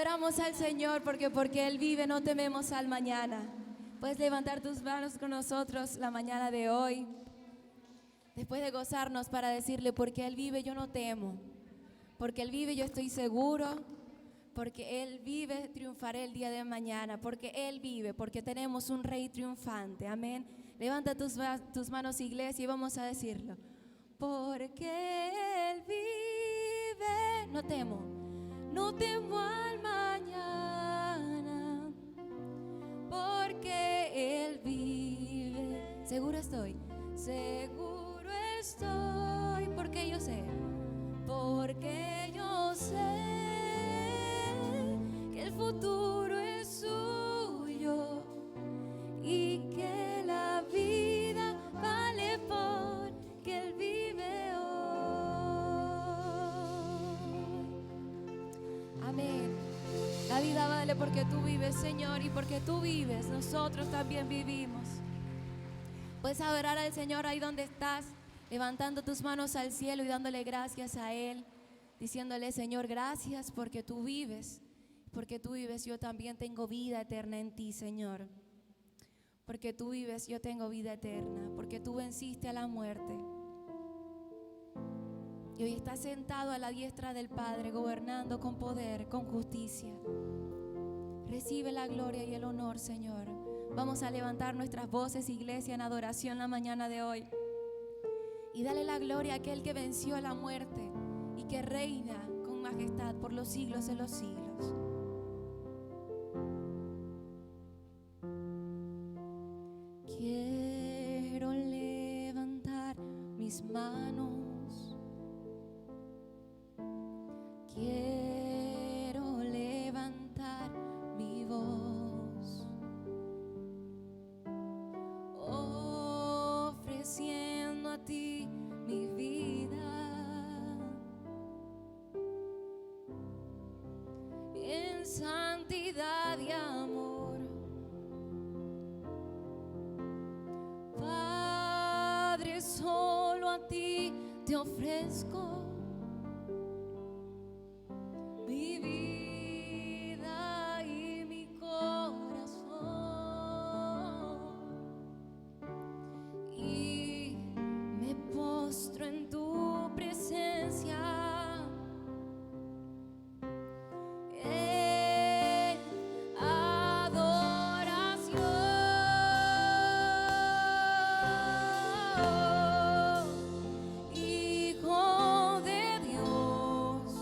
Adoramos al Señor porque Él vive, no tememos al mañana. Puedes levantar tus manos con nosotros la mañana de hoy, después de gozarnos, para decirle: porque Él vive, yo no temo. Porque Él vive, yo estoy seguro. Porque Él vive, triunfaré el día de mañana. Porque Él vive, porque tenemos un Rey triunfante. Amén. Levanta tus manos, iglesia, y vamos a decirlo. Porque Él vive, no temo, no temo al mañana. Porque Él vive, seguro estoy, porque yo sé que el futuro es suyo y que la vida vale porque Él vive hoy. Amén. La vida vale porque tú vives, Señor, y porque tú vives, nosotros también vivimos. Puedes adorar al Señor ahí donde estás, levantando tus manos al cielo y dándole gracias a Él, diciéndole: Señor, gracias porque tú vives. Porque tú vives, yo también tengo vida eterna en ti, Señor. Porque tú vives, yo tengo vida eterna. Porque tú venciste a la muerte. Y hoy estás sentado a la diestra del Padre, gobernando con poder, con justicia. Recibe la gloria y el honor, Señor. Vamos a levantar nuestras voces, iglesia, en adoración la mañana de hoy. Y dale la gloria a aquel que venció a la muerte y que reina con majestad por los siglos de los siglos. Quiero levantar mis manos. Quiero levantar mi voz, ofreciendo a ti mi vida en santidad y amor. Padre, solo a ti te ofrezco mi vida y mi corazón, y me postro en tu presencia en adoración. Hijo de Dios,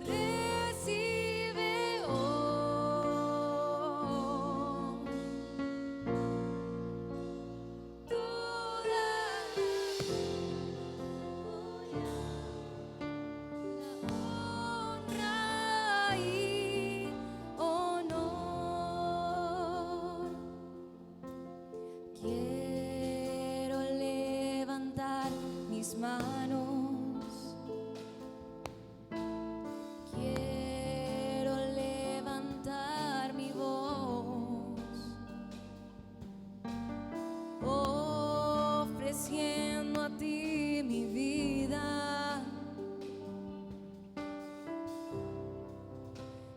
recibe hoy toda la honra y honor. Quiero levantar mis manos. Quiero levantar mi voz, ofreciendo a ti mi vida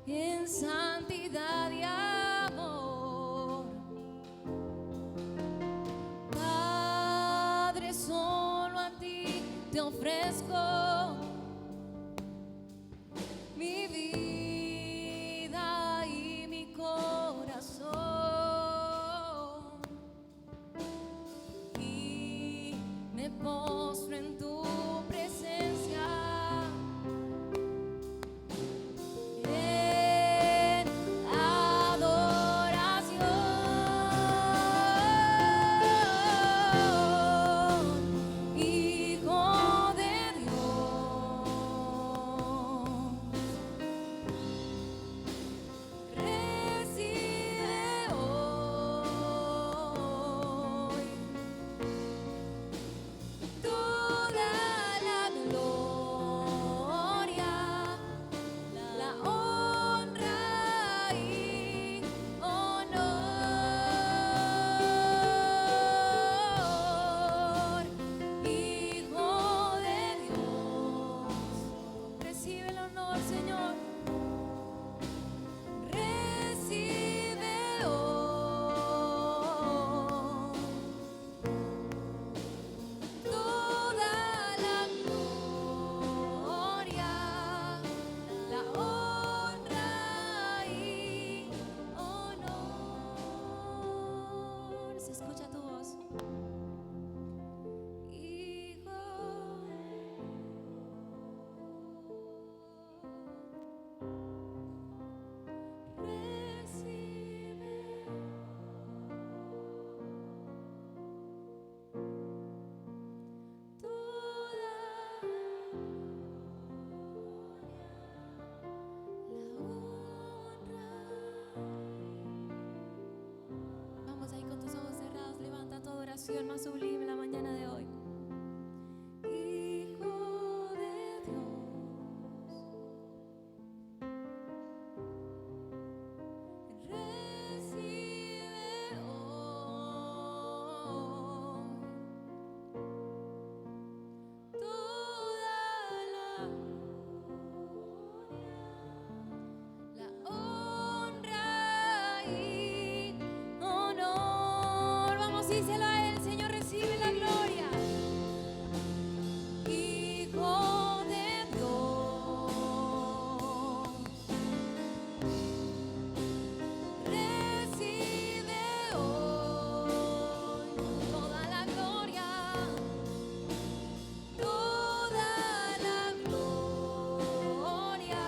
en santidad y amor. Padre, solo a ti te ofrezco mi vida y mi corazón, y me postro en tu presencia en adoración. Hijo de Dios, canción más sublime la mañana de hoy. Hijo de Dios, recibe hoy toda la gloria, la honra y honor. Vamos, díselo a Él, Señor, recibe la gloria. Hijo de Dios, recibe hoy toda la gloria, toda la gloria,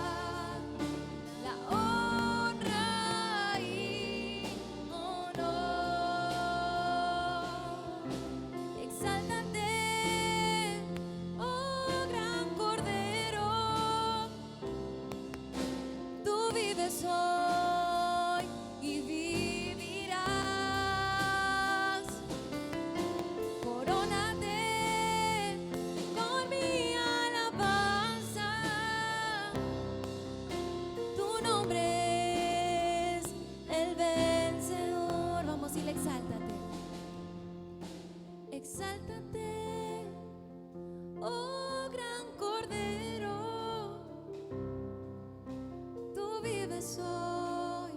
la honra y honor. Exáltate, oh gran Cordero, tú vives hoy y vivirás. Corónate con mi alabanza, tu nombre es el vencedor. Vamos, y exáltate. Exáltate, oh gran Cordero, tú vives hoy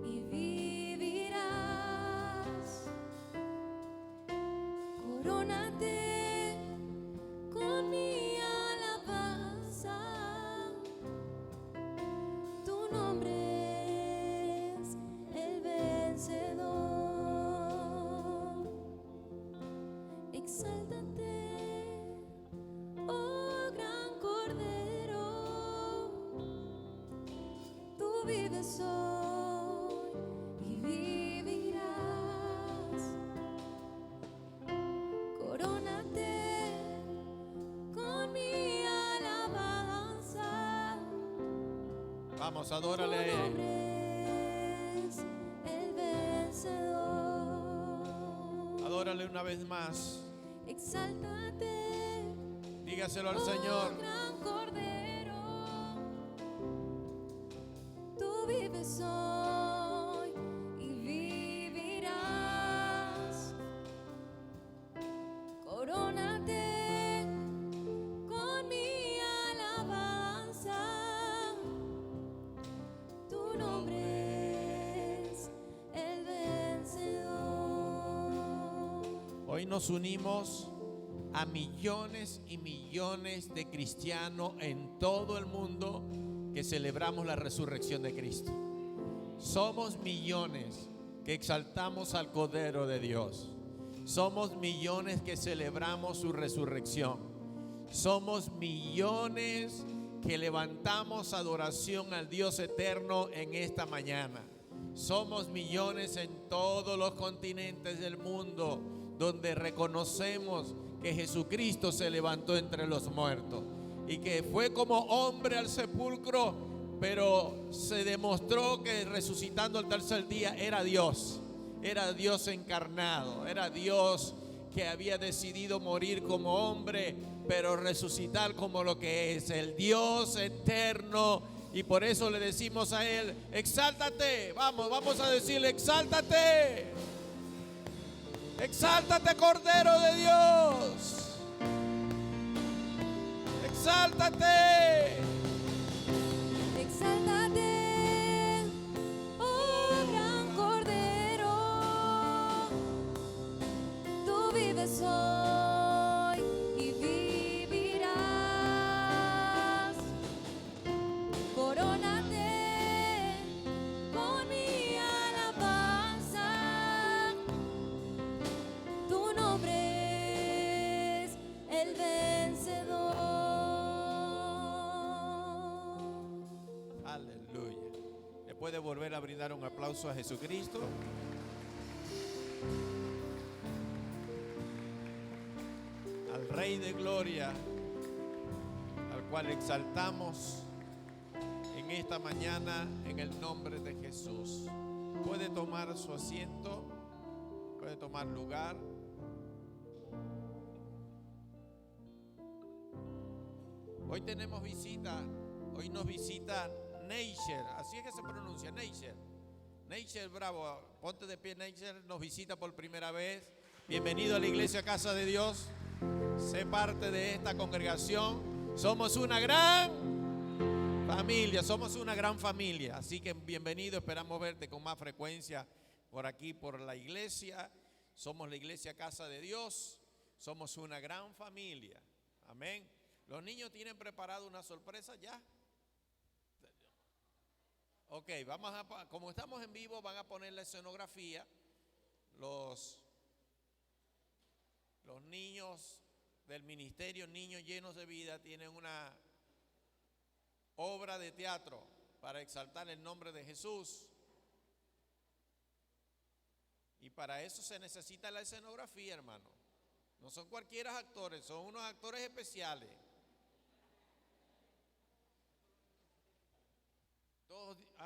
y vivirás. Corónate con mi alabanza, tu nombre es el vencedor. Exáltate, oh gran Cordero, tú vives hoy y vivirás. Corónate con mi alabanza, Vamos, tu adórale a Él. nombre es el vencedor. Adórale una vez más. Exáltate, Dígaselo al oh Señor. gran Cordero, tú vives hoy y vivirás. Corónate con mi alabanza, tu nombre es el vencedor. Hoy nos unimos a millones y millones de cristianos en todo el mundo que celebramos la resurrección de Cristo. Somos millones que exaltamos al Cordero de Dios. Somos millones que celebramos su resurrección. Somos millones que levantamos adoración al Dios eterno en esta mañana. Somos millones en todos los continentes del mundo donde reconocemos que Jesucristo se levantó entre los muertos y que fue como hombre al sepulcro, pero se demostró que resucitando al tercer día era Dios encarnado, era Dios que había decidido morir como hombre, pero resucitar como lo que es, el Dios eterno. Y por eso le decimos a Él, exáltate, vamos a decirle, exáltate. Exáltate, Cordero de Dios. Exáltate. Exáltate, oh gran Cordero, tú vives hoy y vivirás. Corónate con mi alabanza, tu nombre es el vencedor. Aleluya. ¿Le puede volver a brindar un aplauso a Jesucristo? Al Rey de Gloria, al cual exaltamos en esta mañana en el nombre de Jesús. Puede tomar su asiento, puede tomar lugar. Hoy tenemos visita. Hoy nos visita Neisher. Así es que se pronuncia, Neisher. Neisher, bravo. Ponte de pie, Neisher. Nos visita por primera vez. Bienvenido a la Iglesia Casa de Dios. Sé parte de esta congregación. Somos una gran familia. Somos una gran familia. Así que bienvenido. Esperamos verte con más frecuencia por aquí, por la iglesia. Somos la Iglesia Casa de Dios. Somos una gran familia. Amén. Los niños tienen preparado una sorpresa ya. Ok, como estamos en vivo, van a poner la escenografía. Los niños del ministerio, niños llenos de vida, tienen una obra de teatro para exaltar el nombre de Jesús. Y para eso se necesita la escenografía, hermano. No son cualquiera actores, son unos actores especiales.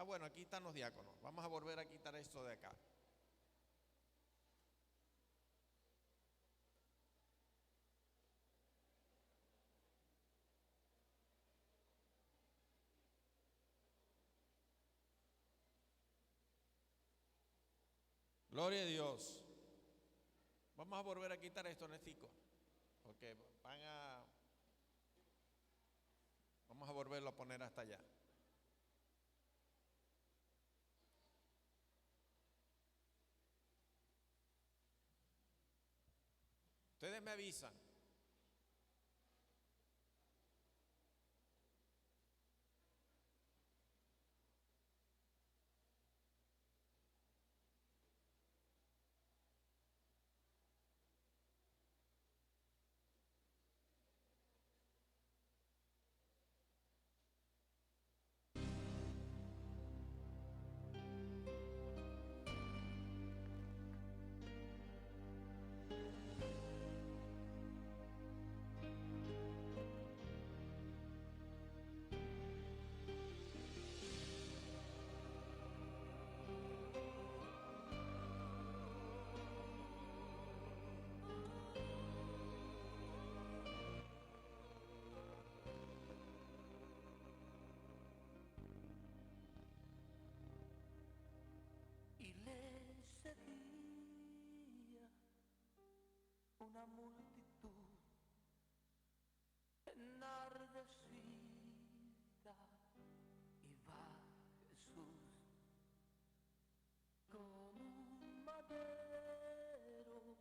Bueno, aquí están los diáconos. Vamos a volver a quitar esto de acá. Gloria a Dios. Vamos a volver a quitar esto, Nestico, porque vamos a volverlo a poner hasta allá. Ustedes me avisan. Una multitud enardecida, y va Jesús con un madero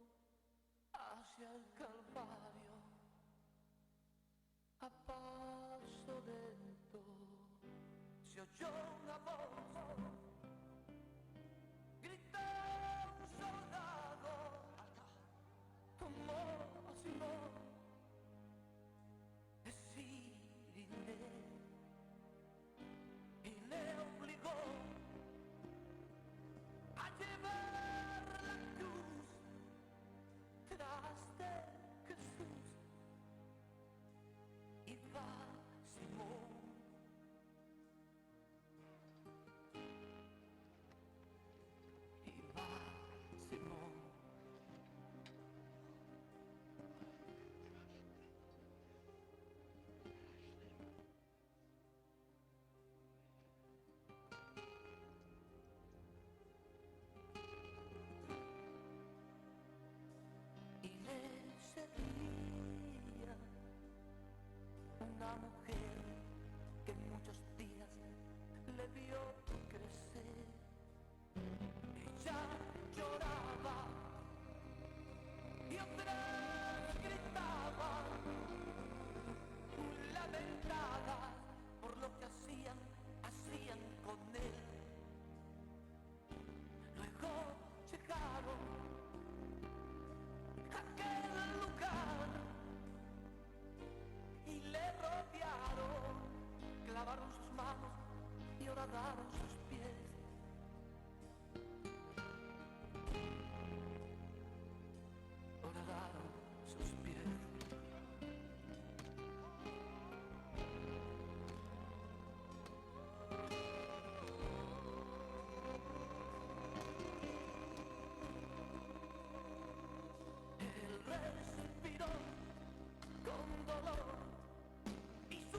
hacia el Calvario a paso lento. Se oyó una voz, gritó un soldado, tomó a Simón, decirle, y le obligó a llevar la cruz tras de Jesús. Y va Simón, y va Simón. Y le seguía una mujer que muchos días le vio crecer. Ella lloraba y otras gritaban, lamentadas por lo que hacían con él. Luego llegaron a aquel lugar y le rodearon, clavaron sus manos y horadaron sus pies. Horadaron sus pies. Él respiró con dolor y su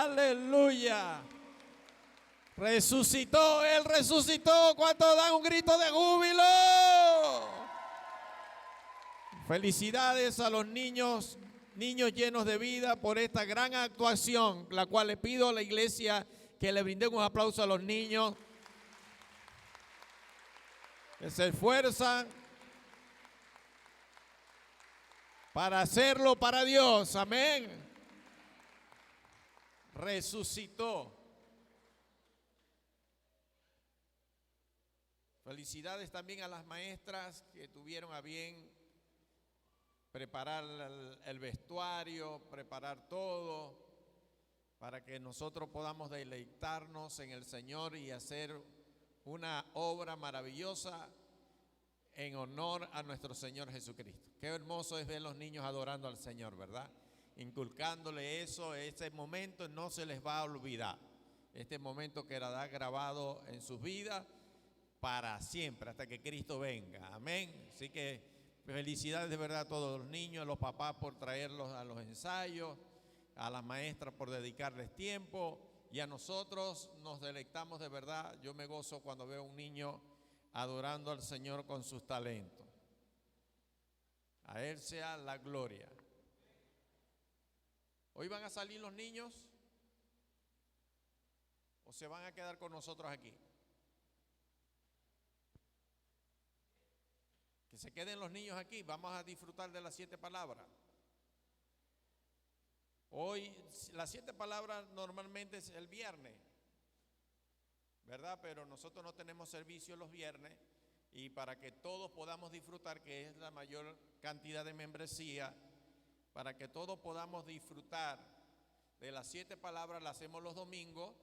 Aleluya. Resucitó, Él resucitó. ¿Cuántos dan un grito de júbilo? Felicidades a los niños llenos de vida por esta gran actuación, la cual le pido a la iglesia que le brinden un aplauso a los niños que se esfuerzan para hacerlo para Dios. Amén. Resucitó. Felicidades también a las maestras que tuvieron a bien preparar el vestuario, preparar todo, para que nosotros podamos deleitarnos en el Señor y hacer una obra maravillosa en honor a nuestro Señor Jesucristo. Qué hermoso es ver los niños adorando al Señor, ¿verdad? Inculcándole eso, ese momento no se les va a olvidar. Este momento quedará grabado en sus vidas para siempre, hasta que Cristo venga. Amén. Así que felicidades de verdad a todos los niños, a los papás por traerlos a los ensayos, a las maestras por dedicarles tiempo, y a nosotros nos deleitamos de verdad. Yo me gozo cuando veo a un niño adorando al Señor con sus talentos. A Él sea la gloria. ¿Hoy van a salir los niños o se van a quedar con nosotros aquí? Que se queden los niños aquí, vamos a disfrutar de las 7 palabras. Hoy, las 7 palabras normalmente es el viernes, ¿verdad? Pero nosotros no tenemos servicio los viernes, y para que todos podamos disfrutar, que es la mayor cantidad de membresía, para que todos podamos disfrutar de las 7 palabras, las hacemos los domingos,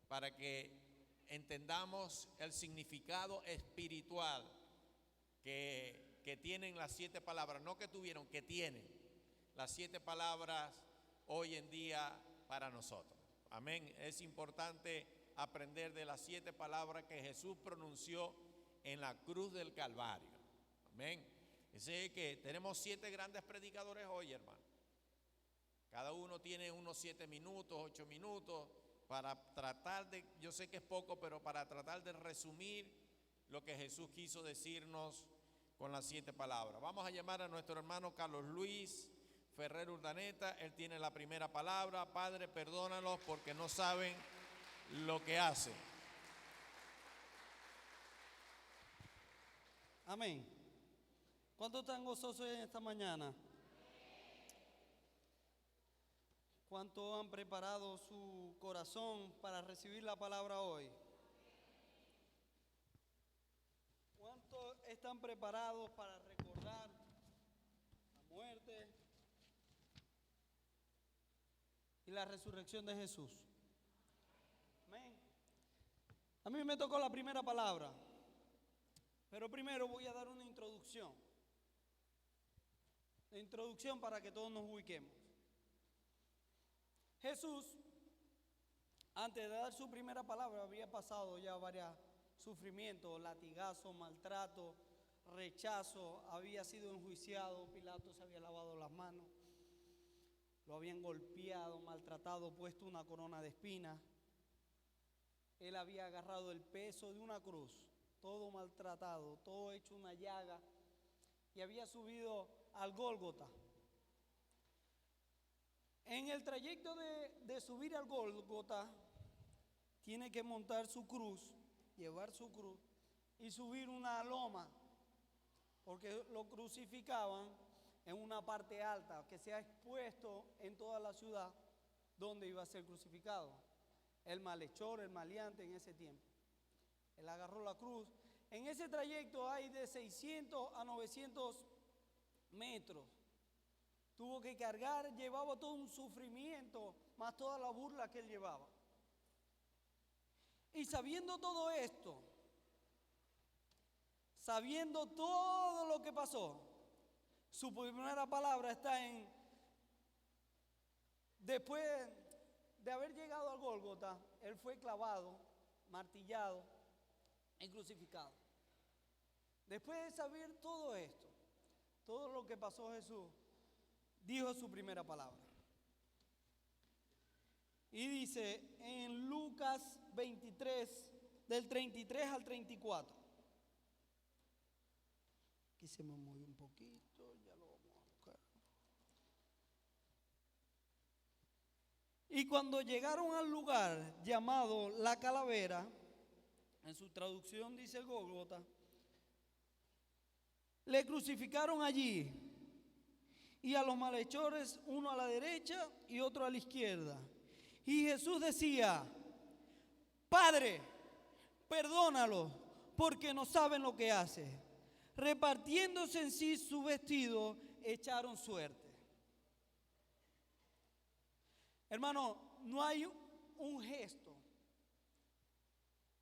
para que entendamos el significado espiritual que tienen las 7 palabras, no que tuvieron, que tienen las 7 palabras hoy en día para nosotros. Amén. Es importante aprender de las 7 palabras que Jesús pronunció en la cruz del Calvario. Amén. Dice que tenemos 7 grandes predicadores hoy, hermano. Cada uno tiene unos 7 minutos, 8 minutos para tratar de, yo sé que es poco, pero para tratar de resumir lo que Jesús quiso decirnos con las 7 palabras. Vamos a llamar a nuestro hermano Carlos Luis Ferrer Urdaneta. Él tiene la primera palabra. Padre, perdónalos porque no saben lo que hacen. Amén. ¿Cuántos están gozosos en esta mañana? ¿Cuántos han preparado su corazón para recibir la palabra hoy? ¿Cuántos están preparados para recordar la muerte y la resurrección de Jesús? Amén. A mí me tocó la primera palabra, pero primero voy a dar una introducción. La introducción para que todos nos ubiquemos. Jesús, antes de dar su primera palabra, había pasado ya varios sufrimientos, latigazos, maltrato, rechazo, había sido enjuiciado, Pilato se había lavado las manos, lo habían golpeado, maltratado, puesto una corona de espinas. Él había agarrado el peso de una cruz, todo maltratado, todo hecho una llaga, y había subido al Gólgota. En el trayecto de subir al Gólgota, tiene que montar su cruz, llevar su cruz y subir una loma, porque lo crucificaban en una parte alta que se ha expuesto en toda la ciudad donde iba a ser crucificado. El malhechor, el maleante en ese tiempo. Él agarró la cruz. En ese trayecto hay de 600 a 900 metros. Tuvo que cargar, llevaba todo un sufrimiento, más toda la burla que él llevaba. Y sabiendo todo esto, sabiendo todo lo que pasó, su primera palabra está en, después de haber llegado al Gólgota, él fue clavado, martillado y crucificado. Después de saber todo esto, todo lo que pasó Jesús, dijo su primera palabra. Y dice en Lucas 23, del 33 al 34. Aquí se me movió un poquito, ya lo vamos a buscar. Y cuando llegaron al lugar llamado La Calavera, en su traducción dice Gólgota, le crucificaron allí, y a los malhechores, uno a la derecha y otro a la izquierda. Y Jesús decía: Padre, perdónalos, porque no saben lo que hacen. Repartiéndose en sí su vestido, echaron suerte. Hermano, no hay un gesto,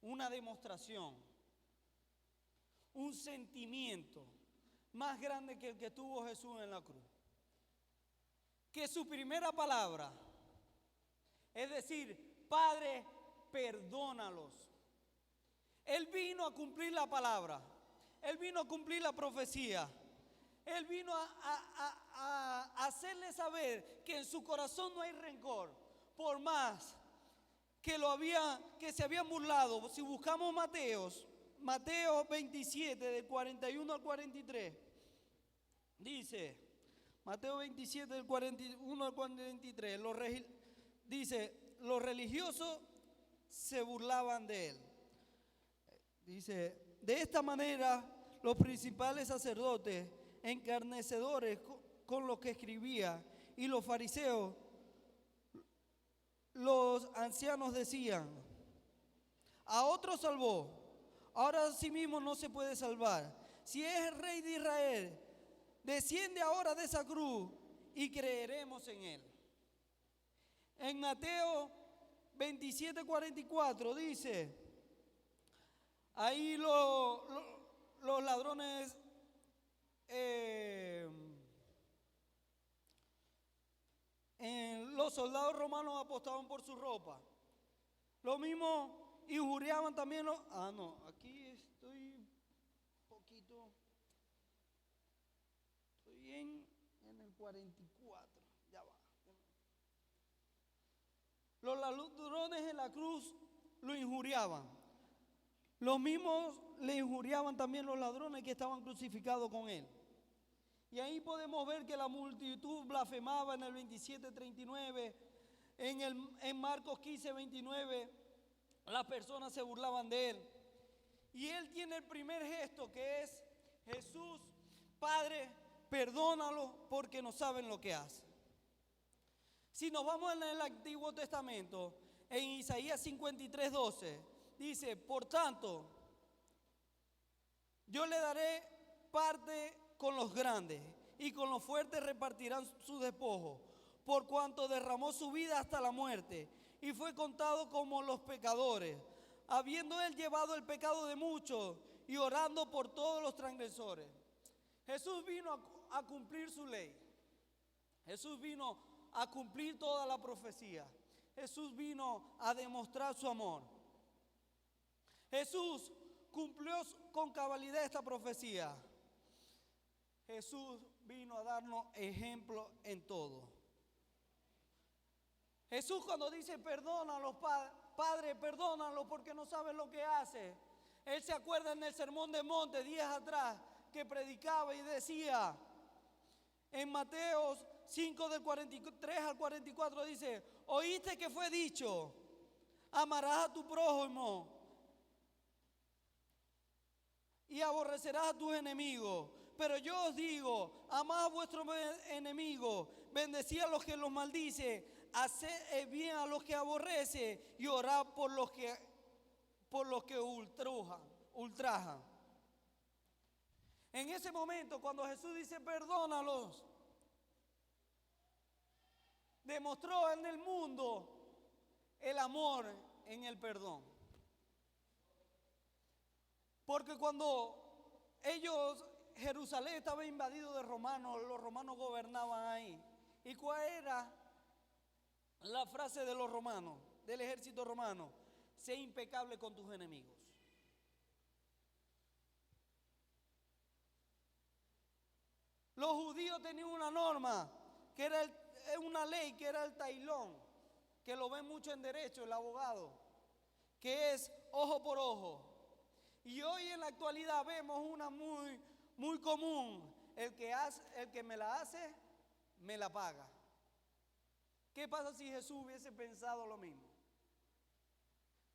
una demostración, un sentimiento más grande que el que tuvo Jesús en la cruz. Que su primera palabra es decir: Padre, perdónalos. Él vino a cumplir la palabra. Él vino a cumplir la profecía. Él vino a hacerle saber que en su corazón no hay rencor. Por más que se habían burlado. Si buscamos Mateo 27, del 41 al 43, dice, Mateo 27, del 41 al 43, dice, los religiosos se burlaban de él. Dice, de esta manera los principales sacerdotes, encarnecedores con los que escribía, y los fariseos, los ancianos decían: a otro salvó, ahora a sí mismo no se puede salvar. Si es el Rey de Israel, desciende ahora de esa cruz y creeremos en él. En Mateo 27, 44 dice, ahí los ladrones los soldados romanos apostaban por su ropa. Lo mismo injuriaban también los... aquí estoy un poquito... Estoy en el 44, ya va. Los ladrones en la cruz lo injuriaban. Los mismos le injuriaban también los ladrones que estaban crucificados con él. Y ahí podemos ver que la multitud blasfemaba en el 27:39, en Marcos 15:29, las personas se burlaban de él. Y él tiene el primer gesto, que es: Jesús, Padre, perdónalo porque no saben lo que hacen. Si nos vamos en el Antiguo Testamento, en Isaías 53:12, dice: por tanto, yo le daré parte con los grandes, y con los fuertes repartirán su despojo, por cuanto derramó su vida hasta la muerte, y fue contado como los pecadores, habiendo él llevado el pecado de muchos, y orando por todos los transgresores. Jesús vino a cumplir su ley. Jesús vino a cumplir toda la profecía. Jesús vino a demostrar su amor. Jesús cumplió con cabalidad esta profecía. Jesús vino a darnos ejemplo en todo. Jesús, cuando dice perdónalos, Padre, perdónalos porque no saben lo que hace, Él se acuerda en el Sermón del Monte días atrás que predicaba y decía en Mateo 5 del 43 al 44, dice: oíste que fue dicho, amarás a tu prójimo y aborrecerás a tus enemigos. Pero yo os digo, amad a vuestros enemigos, bendecid a los que los maldice, haced bien a los que aborrece, y orad por los que ultrajan. En ese momento, cuando Jesús dice perdónalos, demostró en el mundo el amor en el perdón. Porque cuando Jerusalén estaba invadido de romanos, los romanos gobernaban ahí. ¿Y cuál era la frase de los romanos, del ejército romano? Sé impecable con tus enemigos. Los judíos tenían una norma, que era una ley, que era el tailón, que lo ven mucho en derecho, el abogado, que es ojo por ojo. Y hoy en la actualidad vemos una muy común. El que me la hace, me la paga. ¿Qué pasa si Jesús hubiese pensado lo mismo?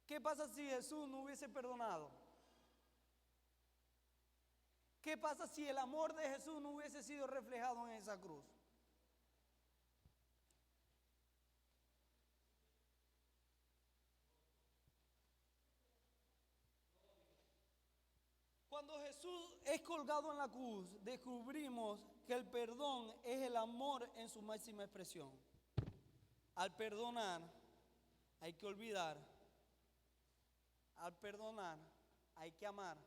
¿Qué pasa si Jesús no hubiese perdonado? ¿Qué pasa si el amor de Jesús no hubiese sido reflejado en esa cruz? Cuando Jesús es colgado en la cruz, descubrimos que el perdón es el amor en su máxima expresión. Al perdonar, hay que olvidar. Al perdonar, hay que amar,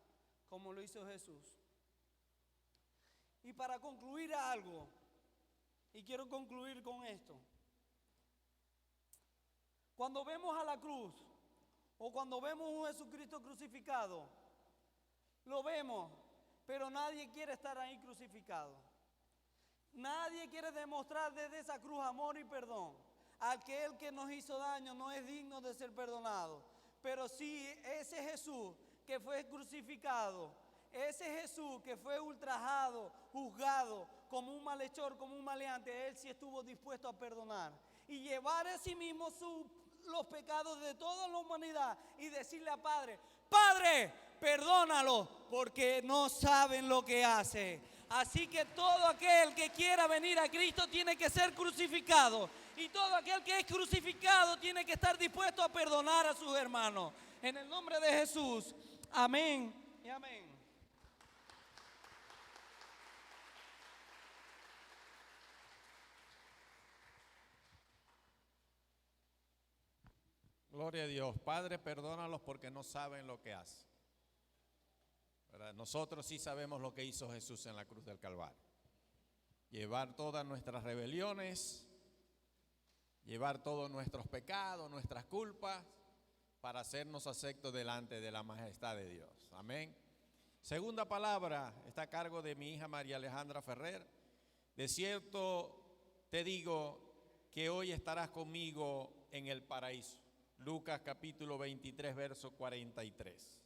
como lo hizo Jesús. Y para concluir algo, y quiero concluir con esto. Cuando vemos a la cruz, o cuando vemos un Jesucristo crucificado, lo vemos, pero nadie quiere estar ahí crucificado. Nadie quiere demostrar desde esa cruz amor y perdón. Aquel que nos hizo daño no es digno de ser perdonado. Pero sí, ese Jesús que fue crucificado, ese Jesús que fue ultrajado, juzgado como un malhechor, como un maleante, Él sí estuvo dispuesto a perdonar y llevar a sí mismo los pecados de toda la humanidad y decirle a Padre, Padre, perdónalo porque no saben lo que hace. Así que todo aquel que quiera venir a Cristo tiene que ser crucificado. Y todo aquel que es crucificado tiene que estar dispuesto a perdonar a sus hermanos. En el nombre de Jesús. Amén y amén. Gloria a Dios. Padre, perdónalos porque no saben lo que hacen. ¿Verdad? Nosotros sí sabemos lo que hizo Jesús en la cruz del Calvario. Llevar todas nuestras rebeliones, llevar todos nuestros pecados, nuestras culpas, para hacernos aceptos delante de la majestad de Dios. Amén. Segunda palabra está a cargo de mi hija María Alejandra Ferrer. De cierto te digo que hoy estarás conmigo en el paraíso. Lucas capítulo 23, verso 43.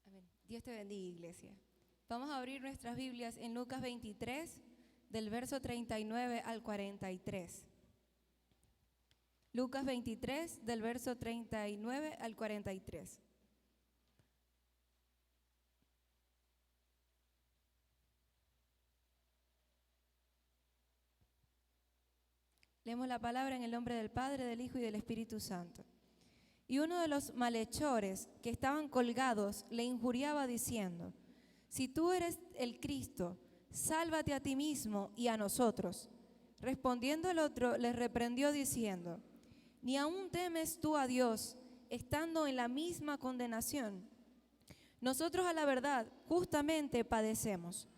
Amén. Dios te bendiga, iglesia. Vamos a abrir nuestras Biblias en Lucas 23, del verso 39 al 43. Lucas 23, del verso 39 al 43. Leemos la palabra en el nombre del Padre, del Hijo y del Espíritu Santo. Y uno de los malhechores que estaban colgados le injuriaba diciendo, si tú eres el Cristo, sálvate a ti mismo y a nosotros. Respondiendo el otro, le reprendió diciendo, ¿ni aún temes tú a Dios, estando en la misma condenación? Nosotros a la verdad justamente padecemos,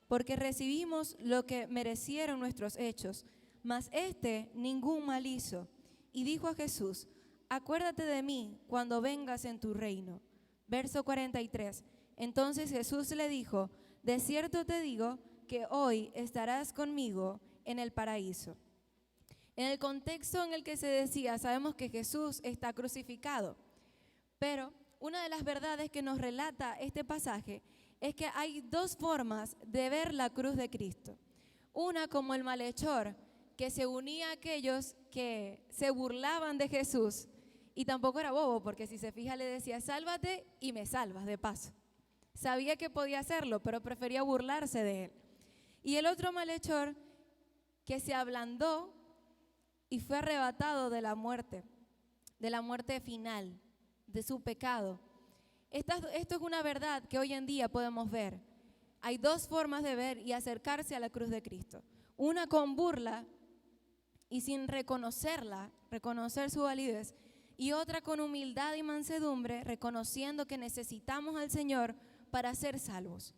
porque recibimos lo que merecieron nuestros hechos, mas éste ningún mal hizo. Y dijo a Jesús, acuérdate de mí cuando vengas en tu reino. Verso 43. Entonces Jesús le dijo, de cierto te digo que hoy estarás conmigo en el paraíso. En el contexto en el que se decía, sabemos que Jesús está crucificado, pero una de las verdades que nos relata este pasaje es que hay dos formas de ver la cruz de Cristo. Una como el malhechor, que se unía a aquellos que se burlaban de Jesús, y tampoco era bobo, porque si se fija le decía, sálvate y me salvas de paso. Sabía que podía hacerlo, pero prefería burlarse de él. Y el otro malhechor que se ablandó y fue arrebatado de la muerte final, de su pecado. Esto es una verdad que hoy en día podemos ver. Hay dos formas de ver y acercarse a la cruz de Cristo. Una con burla y sin reconocerla, reconocer su validez, y otra con humildad y mansedumbre, reconociendo que necesitamos al Señor para ser salvos.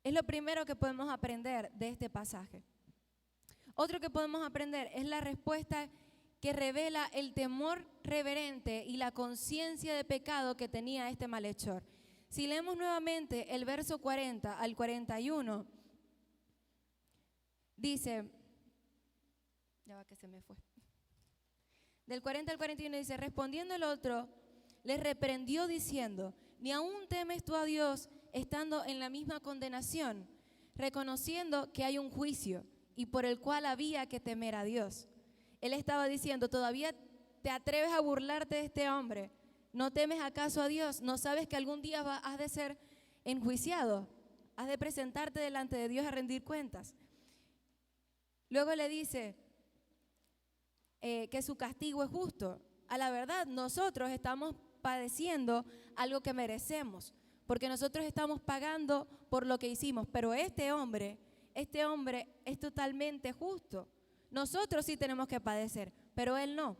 Es lo primero que podemos aprender de este pasaje. Otro que podemos aprender es la respuesta que revela el temor reverente y la conciencia de pecado que tenía este malhechor. Si leemos nuevamente el verso 40 al 41, dice, ya va que se me fue. Del 40 al 41 dice, respondiendo el otro, le reprendió diciendo, ¿ni aún temes tú a Dios estando en la misma condenación, reconociendo que hay un juicio y por el cual había que temer a Dios? Él estaba diciendo, ¿todavía te atreves a burlarte de este hombre? ¿No temes acaso a Dios? ¿No sabes que algún día has de ser enjuiciado? Has de presentarte delante de Dios a rendir cuentas. Luego le dice que su castigo es justo. A la verdad, nosotros estamos padeciendo algo que merecemos, porque nosotros estamos pagando por lo que hicimos, pero este hombre es totalmente justo. Nosotros sí tenemos que padecer, pero él no.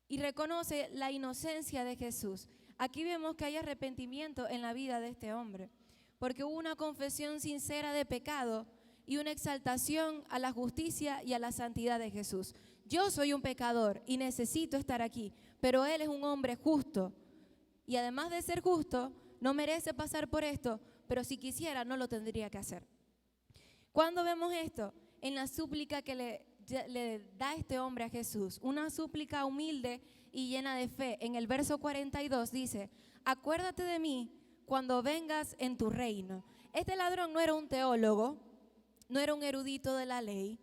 Y reconoce la inocencia de Jesús. Aquí vemos que hay arrepentimiento en la vida de este hombre, porque hubo una confesión sincera de pecado y una exaltación a la justicia y a la santidad de Jesús. Yo soy un pecador y necesito estar aquí, pero él es un hombre justo. Y además de ser justo, no merece pasar por esto, pero si quisiera no lo tendría que hacer. ¿Cuándo vemos esto? En la súplica que le da este hombre a Jesús, una súplica humilde y llena de fe. En el verso 42 dice, acuérdate de mí cuando vengas en tu reino. Este ladrón no era un teólogo, no era un erudito de la ley,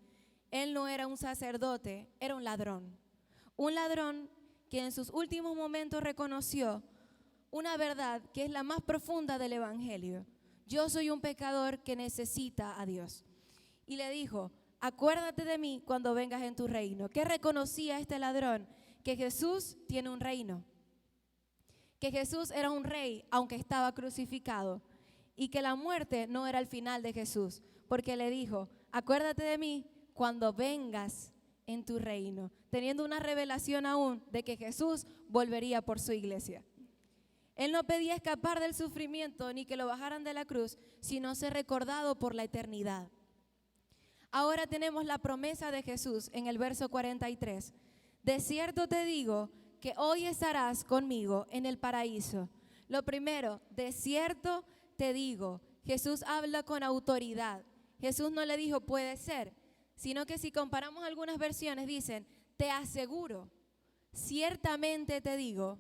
él no era un sacerdote, era un ladrón. Un ladrón que en sus últimos momentos reconoció una verdad que es la más profunda del evangelio. Yo soy un pecador que necesita a Dios. Y le dijo, acuérdate de mí cuando vengas en tu reino. ¿Qué reconocía este ladrón? Que Jesús tiene un reino. Que Jesús era un rey, aunque estaba crucificado. Y que la muerte no era el final de Jesús. Porque le dijo, acuérdate de mí cuando vengas en tu reino. Teniendo una revelación aún de que Jesús volvería por su iglesia. Él no pedía escapar del sufrimiento ni que lo bajaran de la cruz, sino ser recordado por la eternidad. Ahora tenemos la promesa de Jesús en el verso 43. De cierto te digo que hoy estarás conmigo en el paraíso. Lo primero, de cierto te digo. Jesús habla con autoridad. Jesús no le dijo puede ser, sino que si comparamos algunas versiones dicen, te aseguro, ciertamente te digo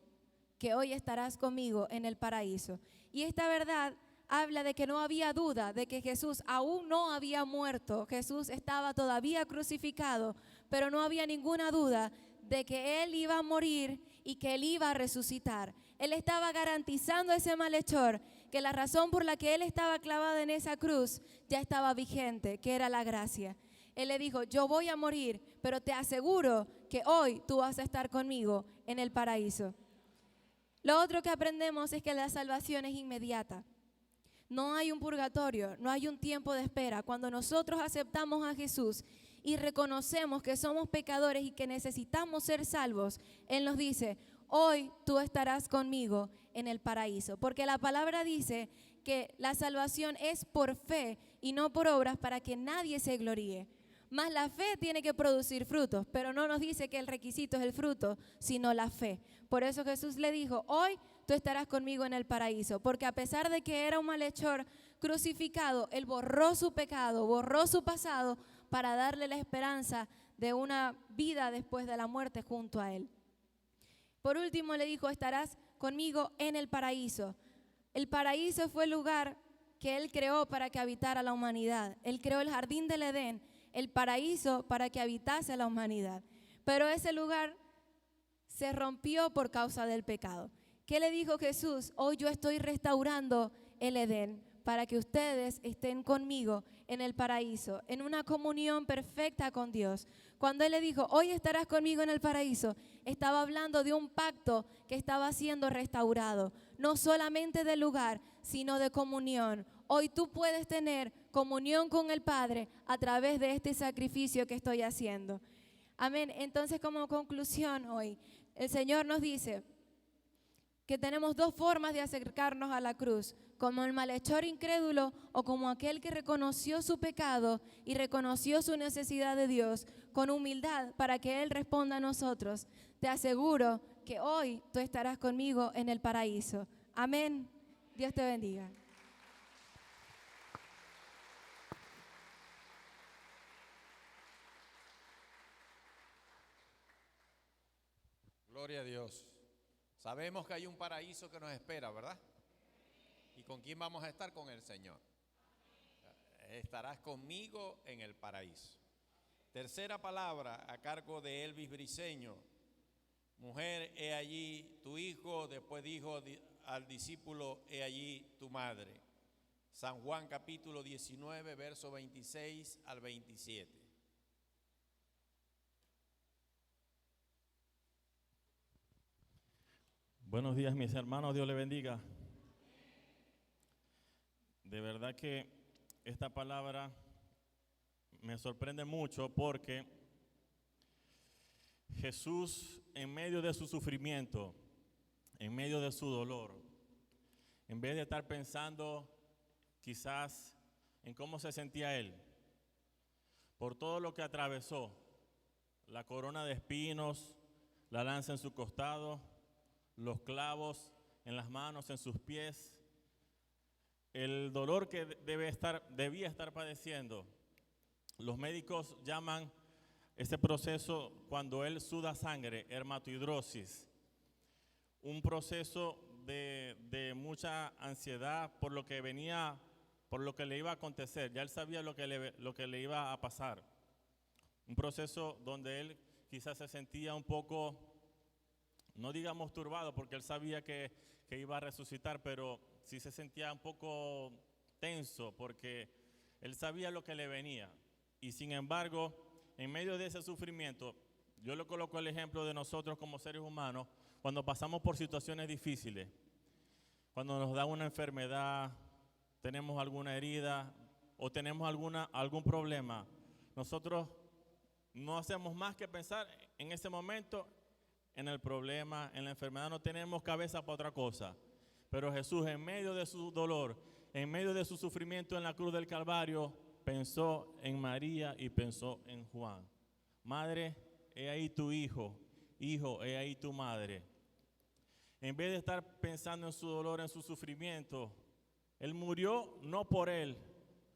que hoy estarás conmigo en el paraíso. Y esta verdad habla de que no había duda de que Jesús aún no había muerto. Jesús estaba todavía crucificado, pero no había ninguna duda de que Él iba a morir y que Él iba a resucitar. Él estaba garantizando a ese malhechor que la razón por la que Él estaba clavado en esa cruz ya estaba vigente, que era la gracia. Él le dijo, yo voy a morir, pero te aseguro que hoy tú vas a estar conmigo en el paraíso. Lo otro que aprendemos es que la salvación es inmediata. No hay un purgatorio, no hay un tiempo de espera. Cuando nosotros aceptamos a Jesús y reconocemos que somos pecadores y que necesitamos ser salvos, Él nos dice, hoy tú estarás conmigo en el paraíso. Porque la palabra dice que la salvación es por fe y no por obras para que nadie se gloríe. Más la fe tiene que producir frutos, pero no nos dice que el requisito es el fruto, sino la fe. Por eso Jesús le dijo, hoy tú estarás conmigo en el paraíso, porque a pesar de que era un malhechor crucificado, Él borró su pecado, borró su pasado para darle la esperanza de una vida después de la muerte junto a Él. Por último le dijo, estarás conmigo en el paraíso. El paraíso fue el lugar que Él creó para que habitara la humanidad. Él creó el jardín del Edén, el paraíso para que habitase la humanidad. Pero ese lugar se rompió por causa del pecado. ¿Qué le dijo Jesús? Hoy yo estoy restaurando el Edén para que ustedes estén conmigo en el paraíso, en una comunión perfecta con Dios. Cuando Él le dijo, hoy estarás conmigo en el paraíso, estaba hablando de un pacto que estaba siendo restaurado, no solamente del lugar, sino de comunión. Hoy tú puedes tener comunión con el Padre a través de este sacrificio que estoy haciendo. Amén. Entonces, como conclusión hoy, el Señor nos dice, que tenemos dos formas de acercarnos a la cruz, como el malhechor incrédulo o como aquel que reconoció su pecado y reconoció su necesidad de Dios con humildad para que Él responda a nosotros. Te aseguro que hoy tú estarás conmigo en el paraíso. Amén. Dios te bendiga. Gloria a Dios. Sabemos que hay un paraíso que nos espera, ¿verdad? ¿Y con quién vamos a estar? Con el Señor. Estarás conmigo en el paraíso. Tercera palabra a cargo de Elvis Briceño. Mujer, he allí tu hijo, después dijo al discípulo, he allí tu madre. San Juan capítulo 19, verso 26 al 27. Buenos días, mis hermanos, Dios les bendiga. De verdad que esta palabra me sorprende mucho porque Jesús, en medio de su sufrimiento, en medio de su dolor, en vez de estar pensando quizás en cómo se sentía Él, por todo lo que atravesó, la corona de espinos, la lanza en su costado, los clavos en las manos, en sus pies, el dolor que debía estar padeciendo. Los médicos llaman ese proceso, cuando él suda sangre, hermatohidrosis, un proceso de mucha ansiedad por lo que venía, por lo que le iba a acontecer. Ya él sabía lo que le iba a pasar. Un proceso donde él quizás se sentía un poco, no digamos turbado, porque él sabía que iba a resucitar, pero sí se sentía un poco tenso, porque él sabía lo que le venía. Y sin embargo, en medio de ese sufrimiento, yo le coloco el ejemplo de nosotros como seres humanos, cuando pasamos por situaciones difíciles, cuando nos da una enfermedad, tenemos alguna herida o tenemos algún problema, nosotros no hacemos más que pensar en ese momento en el problema, en la enfermedad, no tenemos cabeza para otra cosa. Pero Jesús, en medio de su dolor, en medio de su sufrimiento en la cruz del Calvario, pensó en María y pensó en Juan. Madre, he ahí tu hijo. Hijo, he ahí tu madre. En vez de estar pensando en su dolor, en su sufrimiento, Él murió no por Él,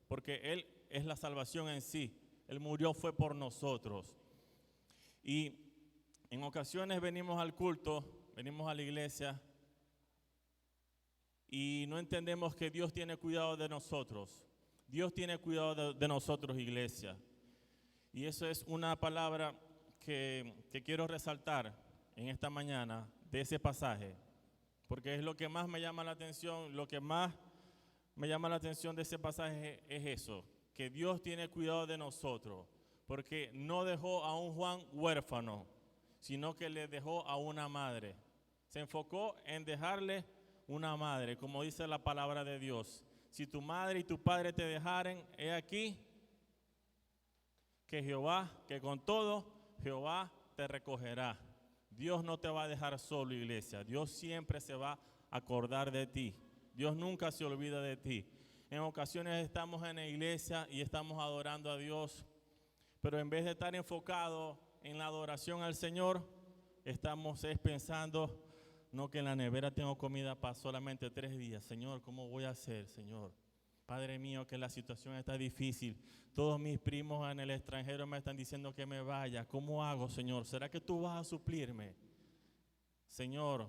porque Él es la salvación en sí. Él murió fue por nosotros. Y en ocasiones venimos al culto, venimos a la iglesia y no entendemos que Dios tiene cuidado de nosotros. Dios tiene cuidado de nosotros, iglesia. Y eso es una palabra que quiero resaltar en esta mañana de ese pasaje, porque es lo que más me llama la atención. Lo que más me llama la atención de ese pasaje es eso, que Dios tiene cuidado de nosotros, porque no dejó a un Juan huérfano, sino que le dejó a una madre. Se enfocó en dejarle una madre, como dice la palabra de Dios. Si tu madre y tu padre te dejaren, he aquí que con todo Jehová te recogerá. Dios no te va a dejar solo, iglesia. Dios siempre se va a acordar de ti. Dios nunca se olvida de ti. En ocasiones estamos en la iglesia y estamos adorando a Dios, pero en vez de estar enfocados en la adoración al Señor, estamos pensando, no, que en la nevera tengo comida para solamente 3 días. Señor, ¿cómo voy a hacer, Señor? Padre mío, que la situación está difícil. Todos mis primos en el extranjero me están diciendo que me vaya. ¿Cómo hago, Señor? ¿Será que tú vas a suplirme? Señor,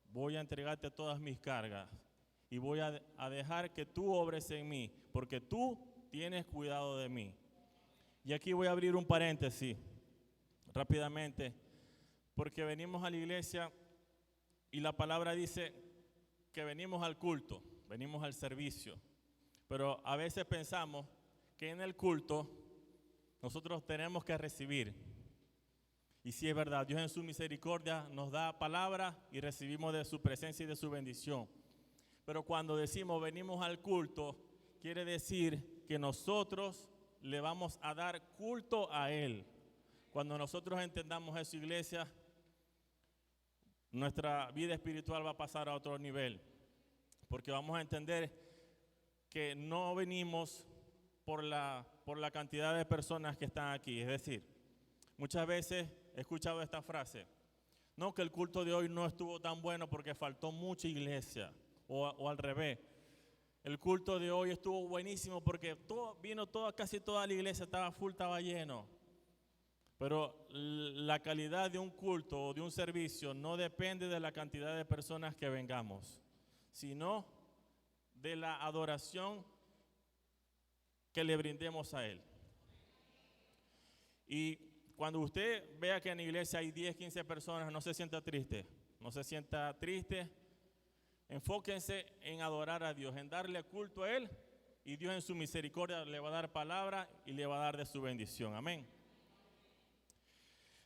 voy a entregarte todas mis cargas y voy a dejar que tú obres en mí, porque tú tienes cuidado de mí. Y aquí voy a abrir un paréntesis rápidamente, porque venimos a la iglesia y la palabra dice que venimos al culto, venimos al servicio, pero a veces pensamos que en el culto nosotros tenemos que recibir. Y sí es verdad, Dios en su misericordia nos da palabra y recibimos de su presencia y de su bendición. Pero cuando decimos venimos al culto, quiere decir que nosotros le vamos a dar culto a Él. Cuando nosotros entendamos eso, iglesia, nuestra vida espiritual va a pasar a otro nivel, porque vamos a entender que no venimos por la cantidad de personas que están aquí. Es decir, muchas veces he escuchado esta frase: no, que el culto de hoy no estuvo tan bueno porque faltó mucha iglesia, o al revés, el culto de hoy estuvo buenísimo porque casi toda la iglesia estaba full, estaba lleno. Pero la calidad de un culto o de un servicio no depende de la cantidad de personas que vengamos, sino de la adoración que le brindemos a Él. Y cuando usted vea que en la iglesia hay 10, 15 personas, no se sienta triste, enfóquense en adorar a Dios, en darle culto a Él, y Dios en su misericordia le va a dar palabra y le va a dar de su bendición. Amén.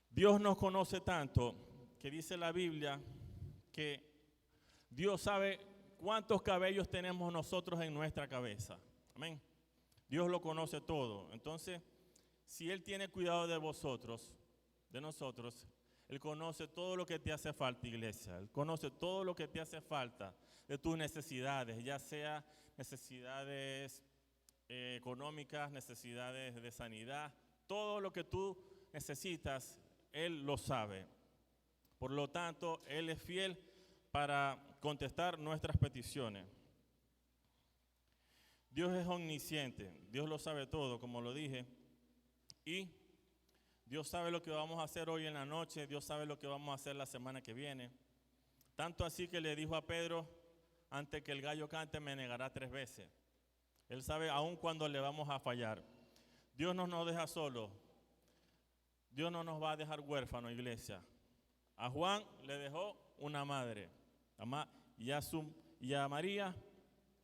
Dios nos conoce tanto que dice la Biblia que Dios sabe cuántos cabellos tenemos nosotros en nuestra cabeza. Amén. Dios lo conoce todo. Entonces, si Él tiene cuidado de vosotros, de nosotros, Él conoce todo lo que te hace falta, iglesia. Él conoce todo lo que te hace falta de tus necesidades, ya sea necesidades económicas, necesidades de sanidad, todo lo que tú necesitas, Él lo sabe. Por lo tanto, Él es fiel para contestar nuestras peticiones. Dios es omnisciente, Dios lo sabe todo, como lo dije, y Dios sabe lo que vamos a hacer hoy en la noche, Dios sabe lo que vamos a hacer la semana que viene. Tanto así que le dijo a Pedro: antes que el gallo cante me negará 3 veces. Él sabe aún cuando le vamos a fallar. Dios no nos deja solos. Dios no nos va a dejar huérfanos, iglesia. A Juan le dejó una madre, y a María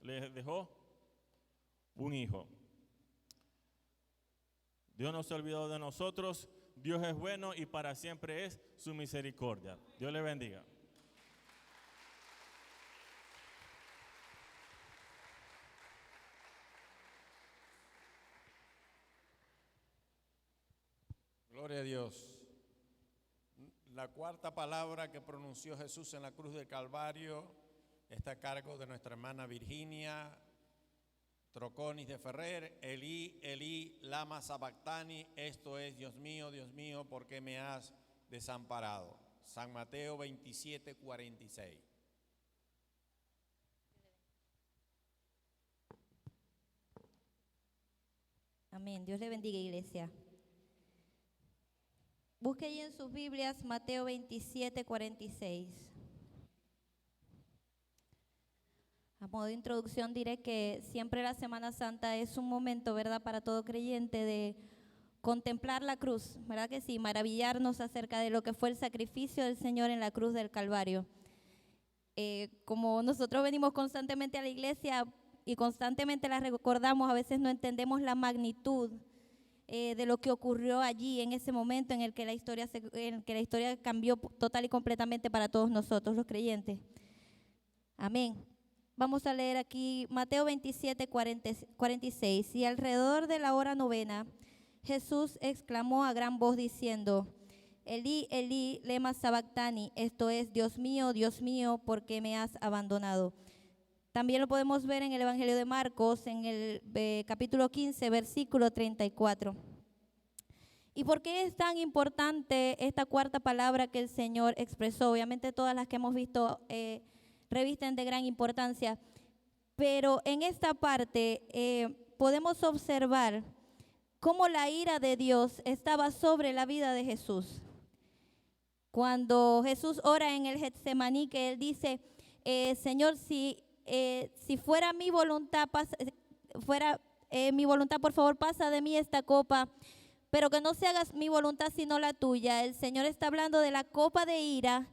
le dejó un hijo. Dios no se olvidó de nosotros. Dios es bueno y para siempre es su misericordia. Dios le bendiga. Gloria a Dios. La cuarta palabra que pronunció Jesús en la cruz del Calvario está a cargo de nuestra hermana Virginia Troconis de Ferrer. Elí, Elí, lama sabactani. Esto es: Dios mío, ¿por qué me has desamparado? San Mateo 27, 46. Amén. Dios le bendiga, iglesia. Busque allí en sus Biblias Mateo 27, 46. A modo de introducción diré que siempre la Semana Santa es un momento, ¿verdad?, para todo creyente de contemplar la cruz, ¿verdad que sí? Maravillarnos acerca de lo que fue el sacrificio del Señor en la cruz del Calvario. Como nosotros venimos constantemente a la iglesia y constantemente la recordamos, a veces no entendemos la magnitud de lo que ocurrió allí en ese momento en el que la historia cambió total y completamente para todos nosotros, los creyentes. Amén. Vamos a leer aquí Mateo 27, 46. Y alrededor de la hora 9, Jesús exclamó a gran voz diciendo: Elí, Elí, lema sabactani, esto es: Dios mío, ¿por qué me has abandonado? También lo podemos ver en el Evangelio de Marcos, en el capítulo 15, versículo 34. ¿Y por qué es tan importante esta cuarta palabra que el Señor expresó? Obviamente todas las que hemos visto revisten de gran importancia, pero en esta parte podemos observar cómo la ira de Dios estaba sobre la vida de Jesús. Cuando Jesús ora en el Getsemaní, que Él dice: Señor, si fuera mi voluntad, por favor, pasa de mí esta copa, pero que no se haga mi voluntad sino la tuya. El Señor está hablando de la copa de ira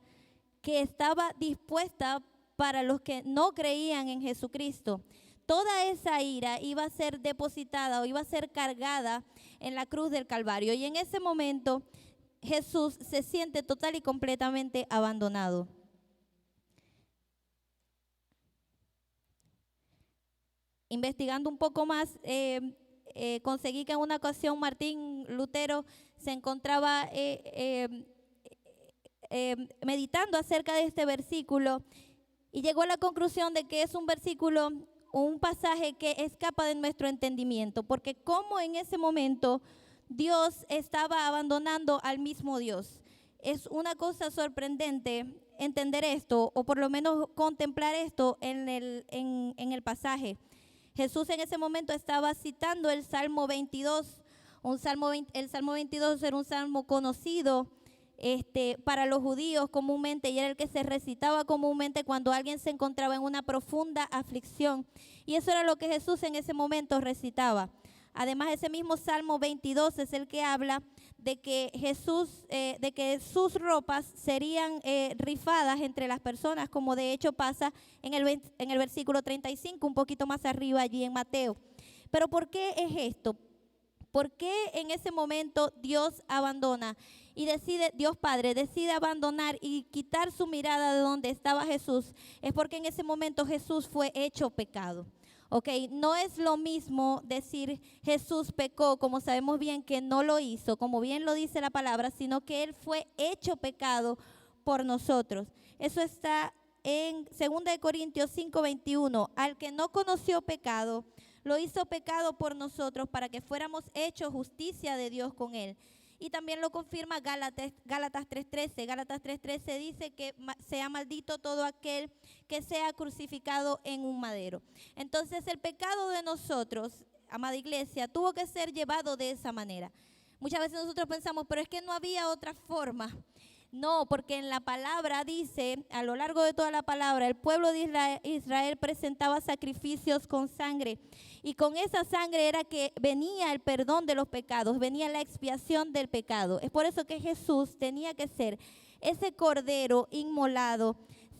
que estaba dispuesta para los que no creían en Jesucristo. Toda esa ira iba a ser depositada o iba a ser cargada en la cruz del Calvario. Y en ese momento Jesús se siente total y completamente abandonado. Investigando un poco más, conseguí que en una ocasión Martín Lutero se encontraba meditando acerca de este versículo y llegó a la conclusión de que es un versículo, un pasaje que escapa de nuestro entendimiento, porque como en ese momento Dios estaba abandonando al mismo Dios. Es una cosa sorprendente entender esto, o por lo menos contemplar esto en el pasaje. Jesús en ese momento estaba citando el Salmo 22. El Salmo 22 era un salmo conocido para los judíos comúnmente, y era el que se recitaba comúnmente cuando alguien se encontraba en una profunda aflicción. Y eso era lo que Jesús en ese momento recitaba. Además, ese mismo Salmo 22 es el que habla de que de que sus ropas serían rifadas entre las personas, como de hecho pasa en el versículo 35, un poquito más arriba allí en Mateo. Pero ¿por qué es esto? ¿Por qué en ese momento Dios abandona y Dios Padre decide abandonar y quitar su mirada de donde estaba Jesús? Es porque en ese momento Jesús fue hecho pecado. No es lo mismo decir Jesús pecó, como sabemos bien que no lo hizo, como bien lo dice la palabra, sino que Él fue hecho pecado por nosotros. Eso está en 2 Corintios 5:21. Al que no conoció pecado, lo hizo pecado por nosotros para que fuéramos hechos justicia de Dios con Él. Y también lo confirma Gálatas 3:13. Gálatas 3:13 dice que sea maldito todo aquel que sea crucificado en un madero. Entonces el pecado de nosotros, amada iglesia, tuvo que ser llevado de esa manera. Muchas veces nosotros pensamos, pero es que no había otra forma. No, porque en la palabra dice, a lo largo de toda la palabra, el pueblo de Israel presentaba sacrificios con sangre. Y con esa sangre era que venía el perdón de los pecados, venía la expiación del pecado. Es por eso que Jesús tenía que ser ese cordero inmolado,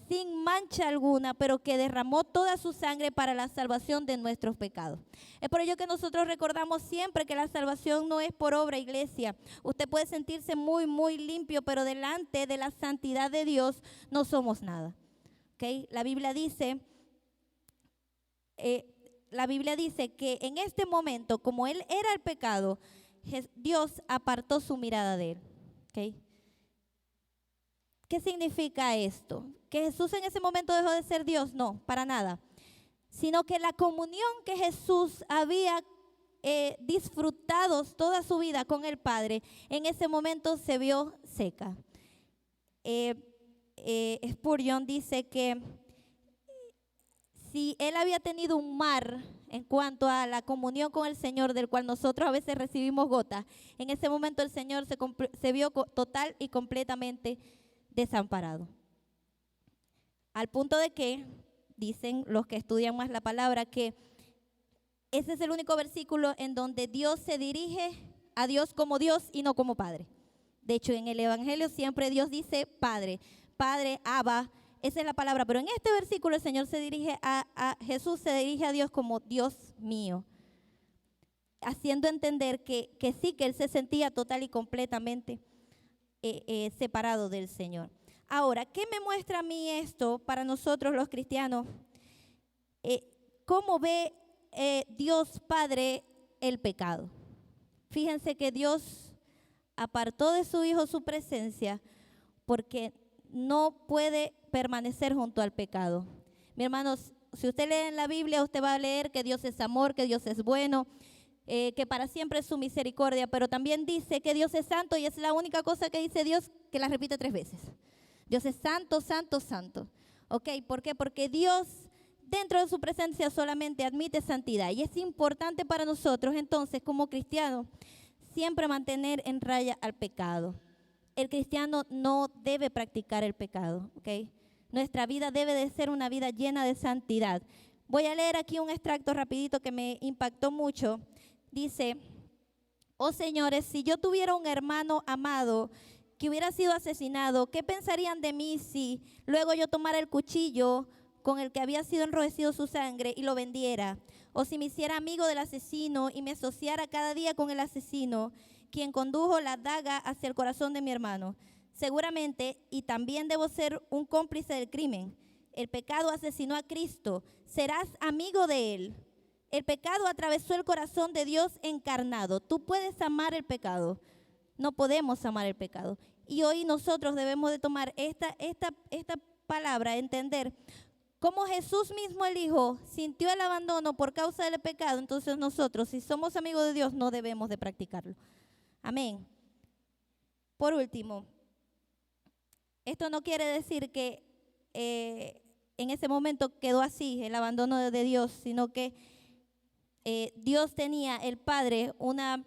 sin mancha alguna, pero que derramó toda su sangre para la salvación de nuestros pecados. Es por ello que nosotros recordamos siempre que la salvación no es por obra, iglesia. Usted puede sentirse muy, muy limpio, pero delante de la santidad de Dios no somos nada. La Biblia dice que en este momento, como Él era el pecado, Dios apartó su mirada de Él. ¿Qué significa esto? ¿Que Jesús en ese momento dejó de ser Dios? No, para nada. Sino que la comunión que Jesús había disfrutado toda su vida con el Padre, en ese momento se vio seca. Spurgeon dice que si él había tenido un mar en cuanto a la comunión con el Señor, del cual nosotros a veces recibimos gotas, en ese momento el Señor se vio total y completamente desamparado. Al punto de que, dicen los que estudian más la palabra, que ese es el único versículo en donde Dios se dirige a Dios como Dios y no como Padre. De hecho, en el Evangelio siempre Dios dice Padre, Abba, esa es la palabra. Pero en este versículo el Señor se dirige Jesús se dirige a Dios como Dios mío, haciendo entender que sí, que Él se sentía total y completamente separado del Señor. Ahora, ¿qué me muestra a mí esto para nosotros los cristianos? ¿Cómo ve Dios Padre el pecado? Fíjense que Dios apartó de su Hijo su presencia porque no puede permanecer junto al pecado. Mi hermanos, si usted lee en la Biblia, usted va a leer que Dios es amor, que Dios es bueno, que para siempre es su misericordia, pero también dice que Dios es santo, y es la única cosa que dice Dios que la repite 3 veces. Dios es santo, santo, santo. ¿Por qué? Porque Dios dentro de su presencia solamente admite santidad, y es importante para nosotros entonces como cristianos siempre mantener en raya al pecado. El cristiano no debe practicar el pecado, Nuestra vida debe de ser una vida llena de santidad. Voy a leer aquí un extracto rapidito que me impactó mucho. Dice: oh señores, si yo tuviera un hermano amado que hubiera sido asesinado, ¿qué pensarían de mí si luego yo tomara el cuchillo con el que había sido enrojecido su sangre y lo vendiera? O si me hiciera amigo del asesino y me asociara cada día con el asesino, quien condujo la daga hacia el corazón de mi hermano. Seguramente, y también debo ser un cómplice del crimen. El pecado asesinó a Cristo. Serás amigo de Él. El pecado atravesó el corazón de Dios encarnado. Tú puedes amar el pecado. No podemos amar el pecado. Y hoy nosotros debemos de tomar esta palabra, entender cómo Jesús mismo, el Hijo, sintió el abandono por causa del pecado. Entonces nosotros, si somos amigos de Dios, no debemos de practicarlo. Amén. Por último, esto no quiere decir que en ese momento quedó así el abandono de Dios, sino que Dios tenía, el Padre, una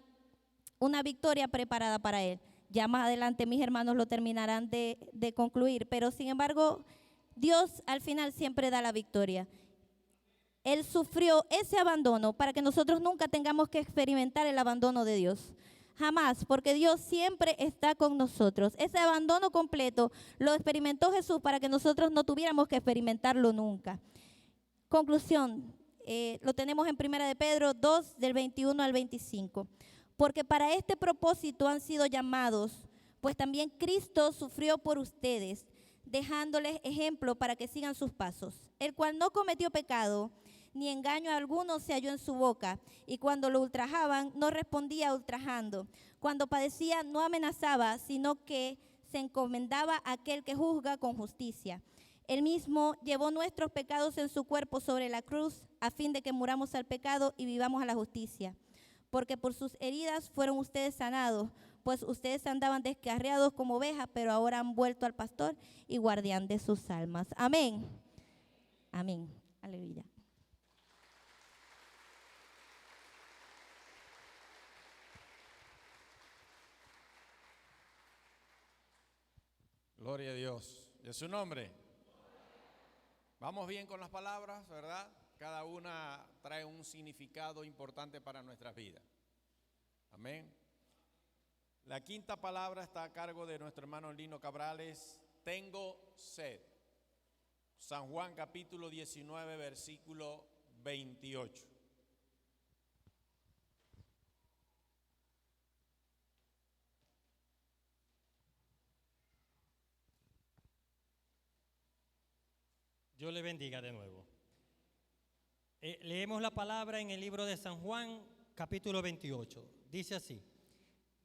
victoria preparada para él. Ya más adelante mis hermanos lo terminarán de concluir, pero sin embargo, Dios al final siempre da la victoria. Él sufrió ese abandono para que nosotros nunca tengamos que experimentar el abandono de Dios. Jamás, porque Dios siempre está con nosotros. Ese abandono completo lo experimentó Jesús para que nosotros no tuviéramos que experimentarlo nunca. Conclusión, lo tenemos en 1 de Pedro 2, del 21 al 25. Porque para este propósito han sido llamados, pues también Cristo sufrió por ustedes, dejándoles ejemplo para que sigan sus pasos, el cual no cometió pecado, ni engaño alguno se halló en su boca, y cuando lo ultrajaban, no respondía ultrajando. Cuando padecía, no amenazaba, sino que se encomendaba a aquel que juzga con justicia. Él mismo llevó nuestros pecados en su cuerpo sobre la cruz, a fin de que muramos al pecado y vivamos a la justicia. Porque por sus heridas fueron ustedes sanados, pues ustedes andaban descarriados como ovejas, pero ahora han vuelto al pastor y guardián de sus almas. Amén. Amén. Aleluya. Gloria a Dios. ¿Y es su nombre? Vamos bien con las palabras, ¿verdad? Cada una trae un significado importante para nuestras vidas. Amén. La quinta palabra está a cargo de nuestro hermano Lino Cabrales. Tengo sed. San Juan capítulo 19, versículo 28. Dios le bendiga de nuevo. Leemos la palabra en el libro de San Juan, capítulo 28. Dice así: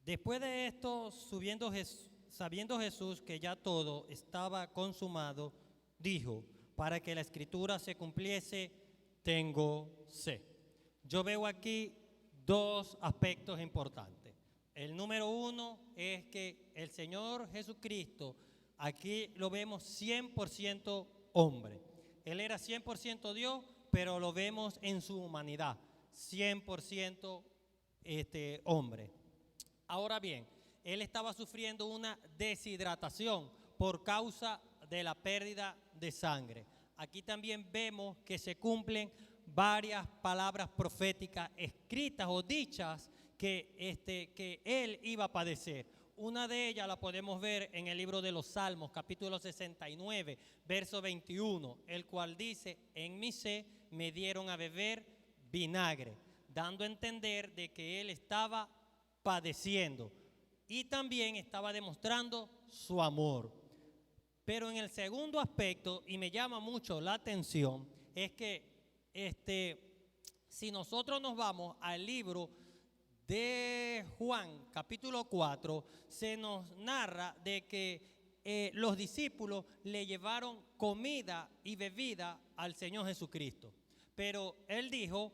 después de esto, sabiendo Jesús que ya todo estaba consumado, dijo, para que la escritura se cumpliese, tengo sed. Yo veo aquí dos aspectos importantes. El número uno es que el Señor Jesucristo, aquí lo vemos 100% hombre. Él era 100% Dios, pero lo vemos en su humanidad, 100% hombre. Ahora bien, él estaba sufriendo una deshidratación por causa de la pérdida de sangre. Aquí también vemos que se cumplen varias palabras proféticas escritas o dichas que él iba a padecer. Una de ellas la podemos ver en el libro de los Salmos, capítulo 69, verso 21, el cual dice, en mi sed me dieron a beber vinagre, dando a entender de que él estaba padeciendo y también estaba demostrando su amor. Pero en el segundo aspecto, y me llama mucho la atención, es que si nosotros nos vamos al libro de Juan, capítulo 4, se nos narra de que los discípulos le llevaron comida y bebida al Señor Jesucristo. Pero él dijo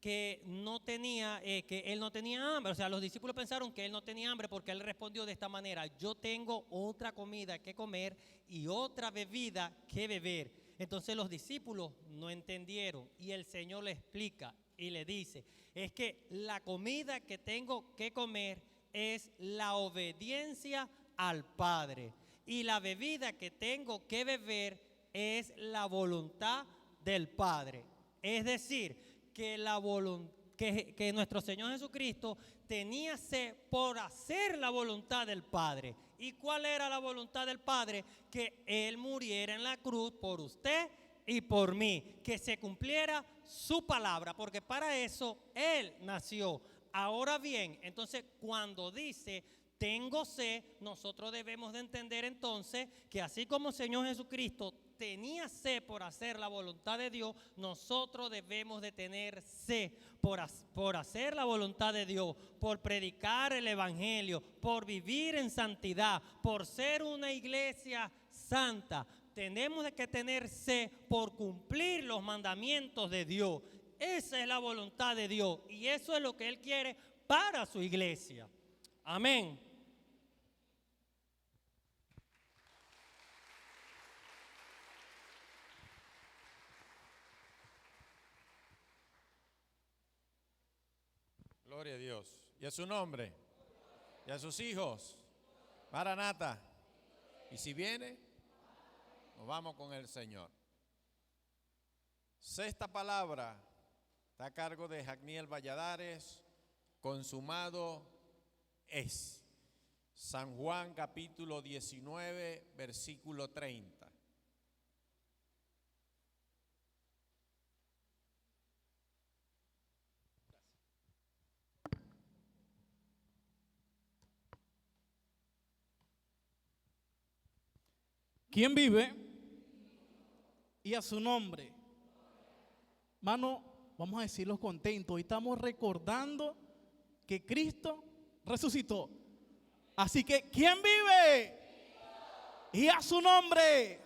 que él no tenía hambre. O sea, los discípulos pensaron que él no tenía hambre porque él respondió de esta manera: yo tengo otra comida que comer y otra bebida que beber. Entonces los discípulos no entendieron y el Señor le explica y le dice: es que la comida que tengo que comer es la obediencia al Padre, y la bebida que tengo que beber es la voluntad del Padre. Es decir, que que nuestro Señor Jesucristo tenía sed por hacer la voluntad del Padre. ¿Y cuál era la voluntad del Padre? Que Él muriera en la cruz por usted y por mí, que se cumpliera su palabra, porque para eso Él nació. Ahora bien, entonces cuando dice tengo sed, nosotros debemos de entender entonces que así como el Señor Jesucristo tenía sed por hacer la voluntad de Dios, nosotros debemos de tener sed por hacer la voluntad de Dios, por predicar el evangelio, por vivir en santidad, por ser una iglesia santa. Tenemos que tener sed por cumplir los mandamientos de Dios. Esa es la voluntad de Dios y eso es lo que Él quiere para su iglesia. Amén. Gloria a Dios. ¿Y a su nombre? ¿Y a sus hijos? Maranata. Y si viene, nos vamos con el Señor. Sexta palabra está a cargo de Jacniel Valladares. Consumado es. San Juan capítulo 19, versículo 30. ¿Quién vive? Y a su nombre. Hermano, vamos a decirlo contentos. Hoy estamos recordando que Cristo resucitó. Así que, ¿quién vive? Y a su nombre.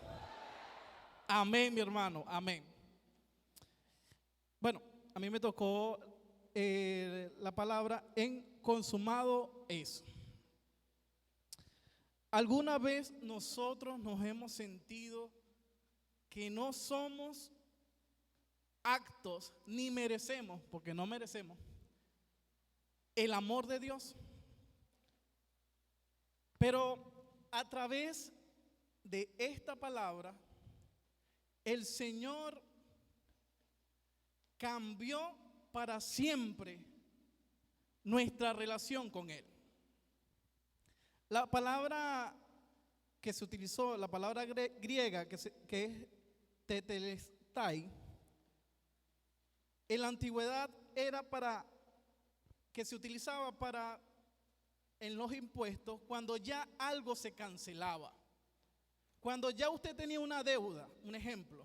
Amén, mi hermano. Amén. Bueno, a mí me tocó la palabra en consumado es. ¿Alguna vez nosotros nos hemos sentido que no somos aptos ni merecemos, porque no merecemos, el amor de Dios? Pero a través de esta palabra, el Señor cambió para siempre nuestra relación con Él. La palabra que se utilizó, la palabra griega que es tetelestai, en la antigüedad era que se utilizaba para en los impuestos cuando ya algo se cancelaba. Cuando ya usted tenía una deuda, un ejemplo,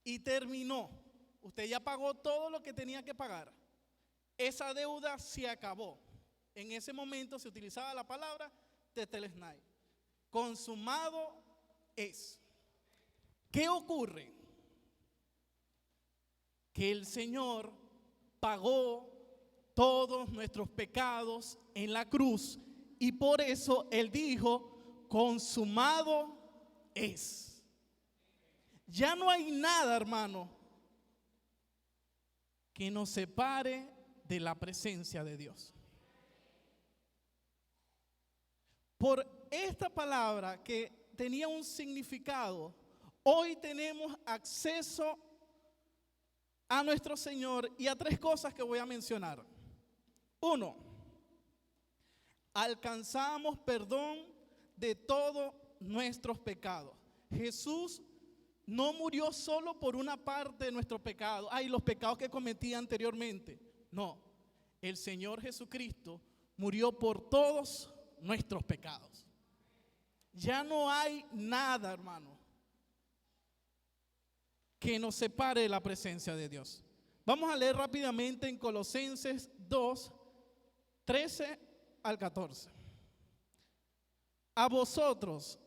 y terminó, usted ya pagó todo lo que tenía que pagar, esa deuda se acabó. En ese momento se utilizaba la palabra tetelestai. Consumado es. ¿Qué ocurre? Que el Señor pagó todos nuestros pecados en la cruz y por eso Él dijo, consumado es. Ya no hay nada, hermano, que nos separe de la presencia de Dios. Por esta palabra que tenía un significado, hoy tenemos acceso a nuestro Señor y a tres cosas que voy a mencionar. Uno, alcanzamos perdón de todos nuestros pecados. Jesús no murió solo por una parte de nuestros pecados, los pecados que cometí anteriormente. No, el Señor Jesucristo murió por todos nuestros pecados. Ya no hay nada, hermano, que nos separe de la presencia de Dios. Vamos a leer rápidamente en Colosenses 2, 13 al 14. A vosotros,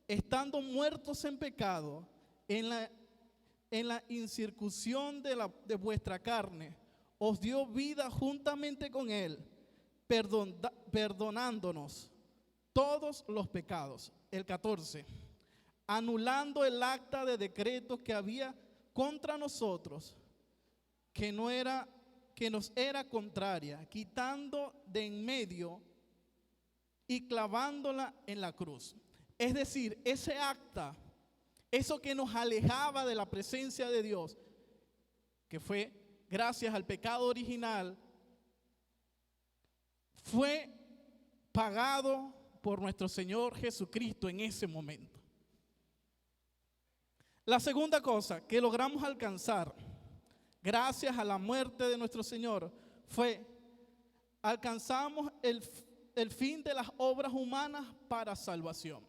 estando muertos en pecado, en la incircuncisión de vuestra carne, os dio vida juntamente con Él, perdonándonos todos los pecados. El 14. Anulando el acta de decretos que había contra nosotros, que nos era contraria, quitando de en medio y clavándola en la cruz. Es decir, ese acta, eso que nos alejaba de la presencia de Dios, que fue gracias al pecado original, fue pagado por nuestro Señor Jesucristo en ese momento. La segunda cosa que logramos alcanzar gracias a la muerte de nuestro Señor fue alcanzamos el fin de las obras humanas para salvación.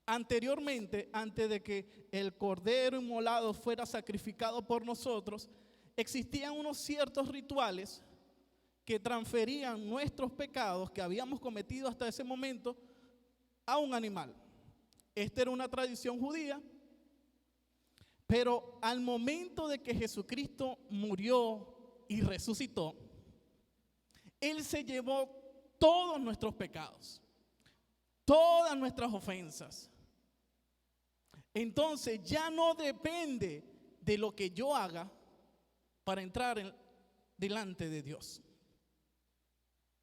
Anteriormente, antes de que el cordero inmolado fuera sacrificado por nosotros, existían unos ciertos rituales que transferían nuestros pecados que habíamos cometido hasta ese momento a un animal. Esta era una tradición judía, pero al momento de que Jesucristo murió y resucitó, Él se llevó todos nuestros pecados, todas nuestras ofensas. Entonces ya no depende de lo que yo haga para entrar delante de Dios.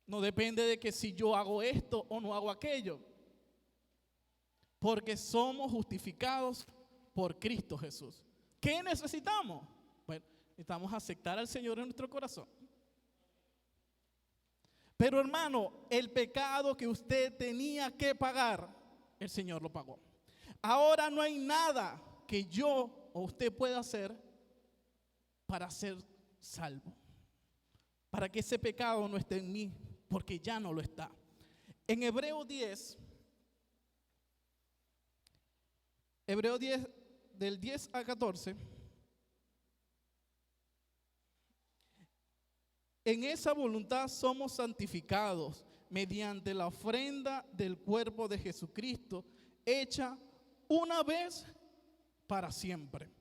No depende de que si yo hago esto o no hago aquello, porque somos justificados por Cristo Jesús. ¿Qué necesitamos? Bueno, necesitamos aceptar al Señor en nuestro corazón. Pero hermano, el pecado que usted tenía que pagar, el Señor lo pagó. Ahora no hay nada que yo o usted pueda hacer para ser salvo, para que ese pecado no esté en mí, porque ya no lo está. En Hebreos 10, del 10 al 14, en esa voluntad somos santificados mediante la ofrenda del cuerpo de Jesucristo, hecha una vez para siempre.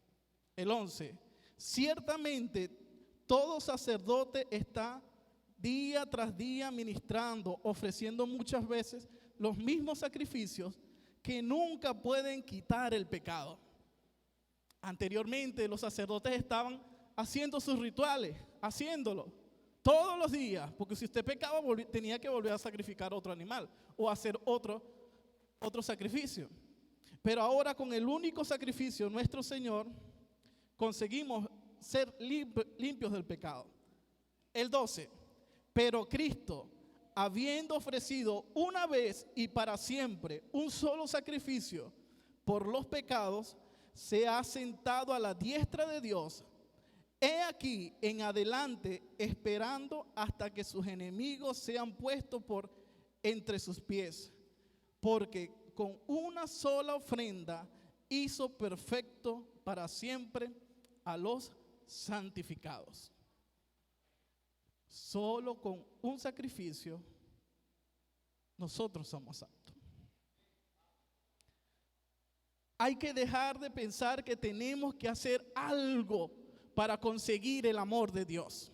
El 11, ciertamente todo sacerdote está día tras día ministrando, ofreciendo muchas veces los mismos sacrificios que nunca pueden quitar el pecado. Anteriormente los sacerdotes estaban haciendo sus rituales, haciéndolo todos los días, porque si usted pecaba tenía que volver a sacrificar otro animal o hacer otro sacrificio. Pero ahora con el único sacrificio, nuestro Señor, conseguimos ser limpios del pecado. El 12, pero Cristo, habiendo ofrecido una vez y para siempre un solo sacrificio por los pecados, se ha sentado a la diestra de Dios. He aquí en adelante esperando hasta que sus enemigos sean puestos por entre sus pies, porque con una sola ofrenda hizo perfecto para siempre a los santificados. Solo con un sacrificio nosotros somos santos. Hay que dejar de pensar que tenemos que hacer algo para conseguir el amor de Dios,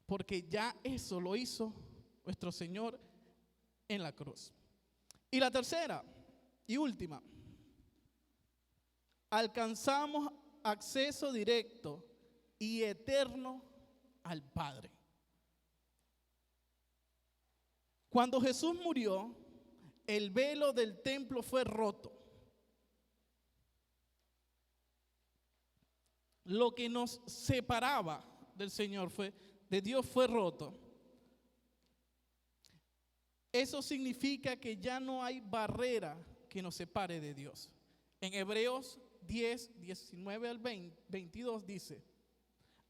porque ya eso lo hizo nuestro Señor en la cruz. Y la tercera y última, alcanzamos acceso directo y eterno al Padre. Cuando Jesús murió, el velo del templo fue roto. Lo que nos separaba del Señor de Dios fue roto. Eso significa que ya no hay barrera que nos separe de Dios. En Hebreos 10, 19 al 22 dice: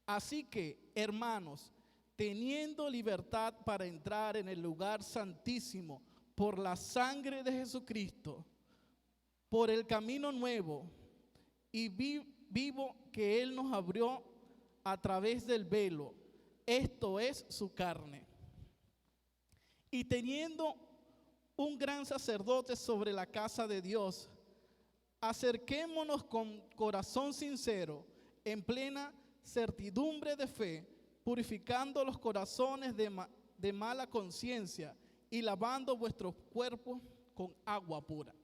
así que, hermanos, teniendo libertad para entrar en el lugar santísimo por la sangre de Jesucristo, por el camino nuevo y vivo que Él nos abrió a través del velo, esto es su carne. Y teniendo un gran sacerdote sobre la casa de Dios, acerquémonos con corazón sincero, en plena certidumbre de fe, purificando los corazones de mala conciencia y lavando vuestros cuerpos con agua pura.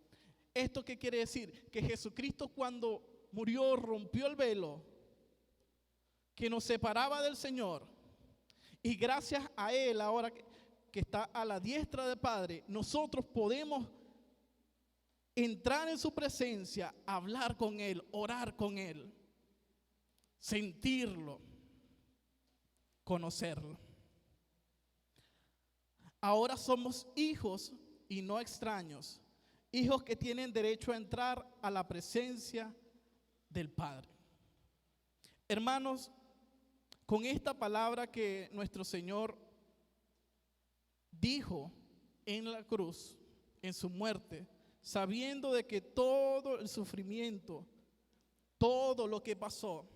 ¿Esto qué quiere decir? Que Jesucristo, cuando murió, rompió el velo que nos separaba del Señor, y gracias a Él, ahora que está a la diestra del Padre, nosotros podemos entrar en su presencia, hablar con Él, orar con Él, sentirlo, conocerlo. Ahora somos hijos y no extraños, hijos que tienen derecho a entrar a la presencia del Padre. Hermanos, con esta palabra que nuestro Señor dijo en la cruz, en su muerte, sabiendo de que todo el sufrimiento, todo lo que pasó,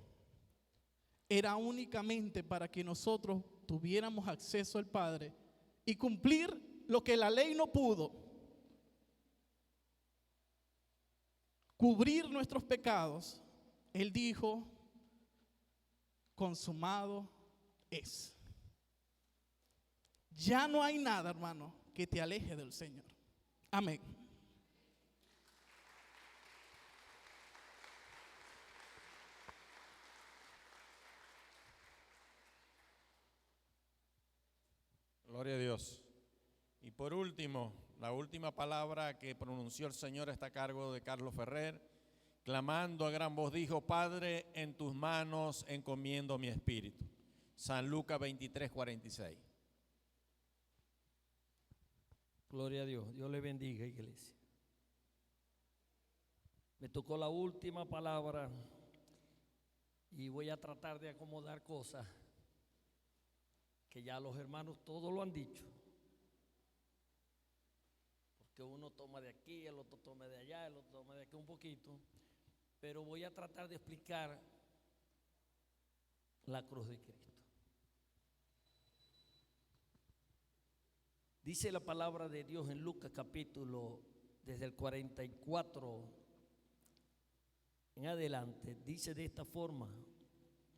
era únicamente para que nosotros tuviéramos acceso al Padre y cumplir lo que la ley no pudo, cubrir nuestros pecados. Él dijo, consumado es. Ya no hay nada, hermano, que te aleje del Señor. Amén. Gloria a Dios. Y por último, la última palabra que pronunció el Señor está a cargo de Carlos Ferrer. Clamando a gran voz dijo, Padre, en tus manos encomiendo mi espíritu. San Lucas 23:46. Gloria a Dios. Dios le bendiga, iglesia. Me tocó la última palabra y voy a tratar de acomodar cosas que ya los hermanos todos lo han dicho. Porque uno toma de aquí, el otro toma de allá, el otro toma de aquí un poquito. Pero voy a tratar de explicar la cruz de Cristo. Dice la palabra de Dios en Lucas capítulo, desde el 44 en adelante, dice de esta forma,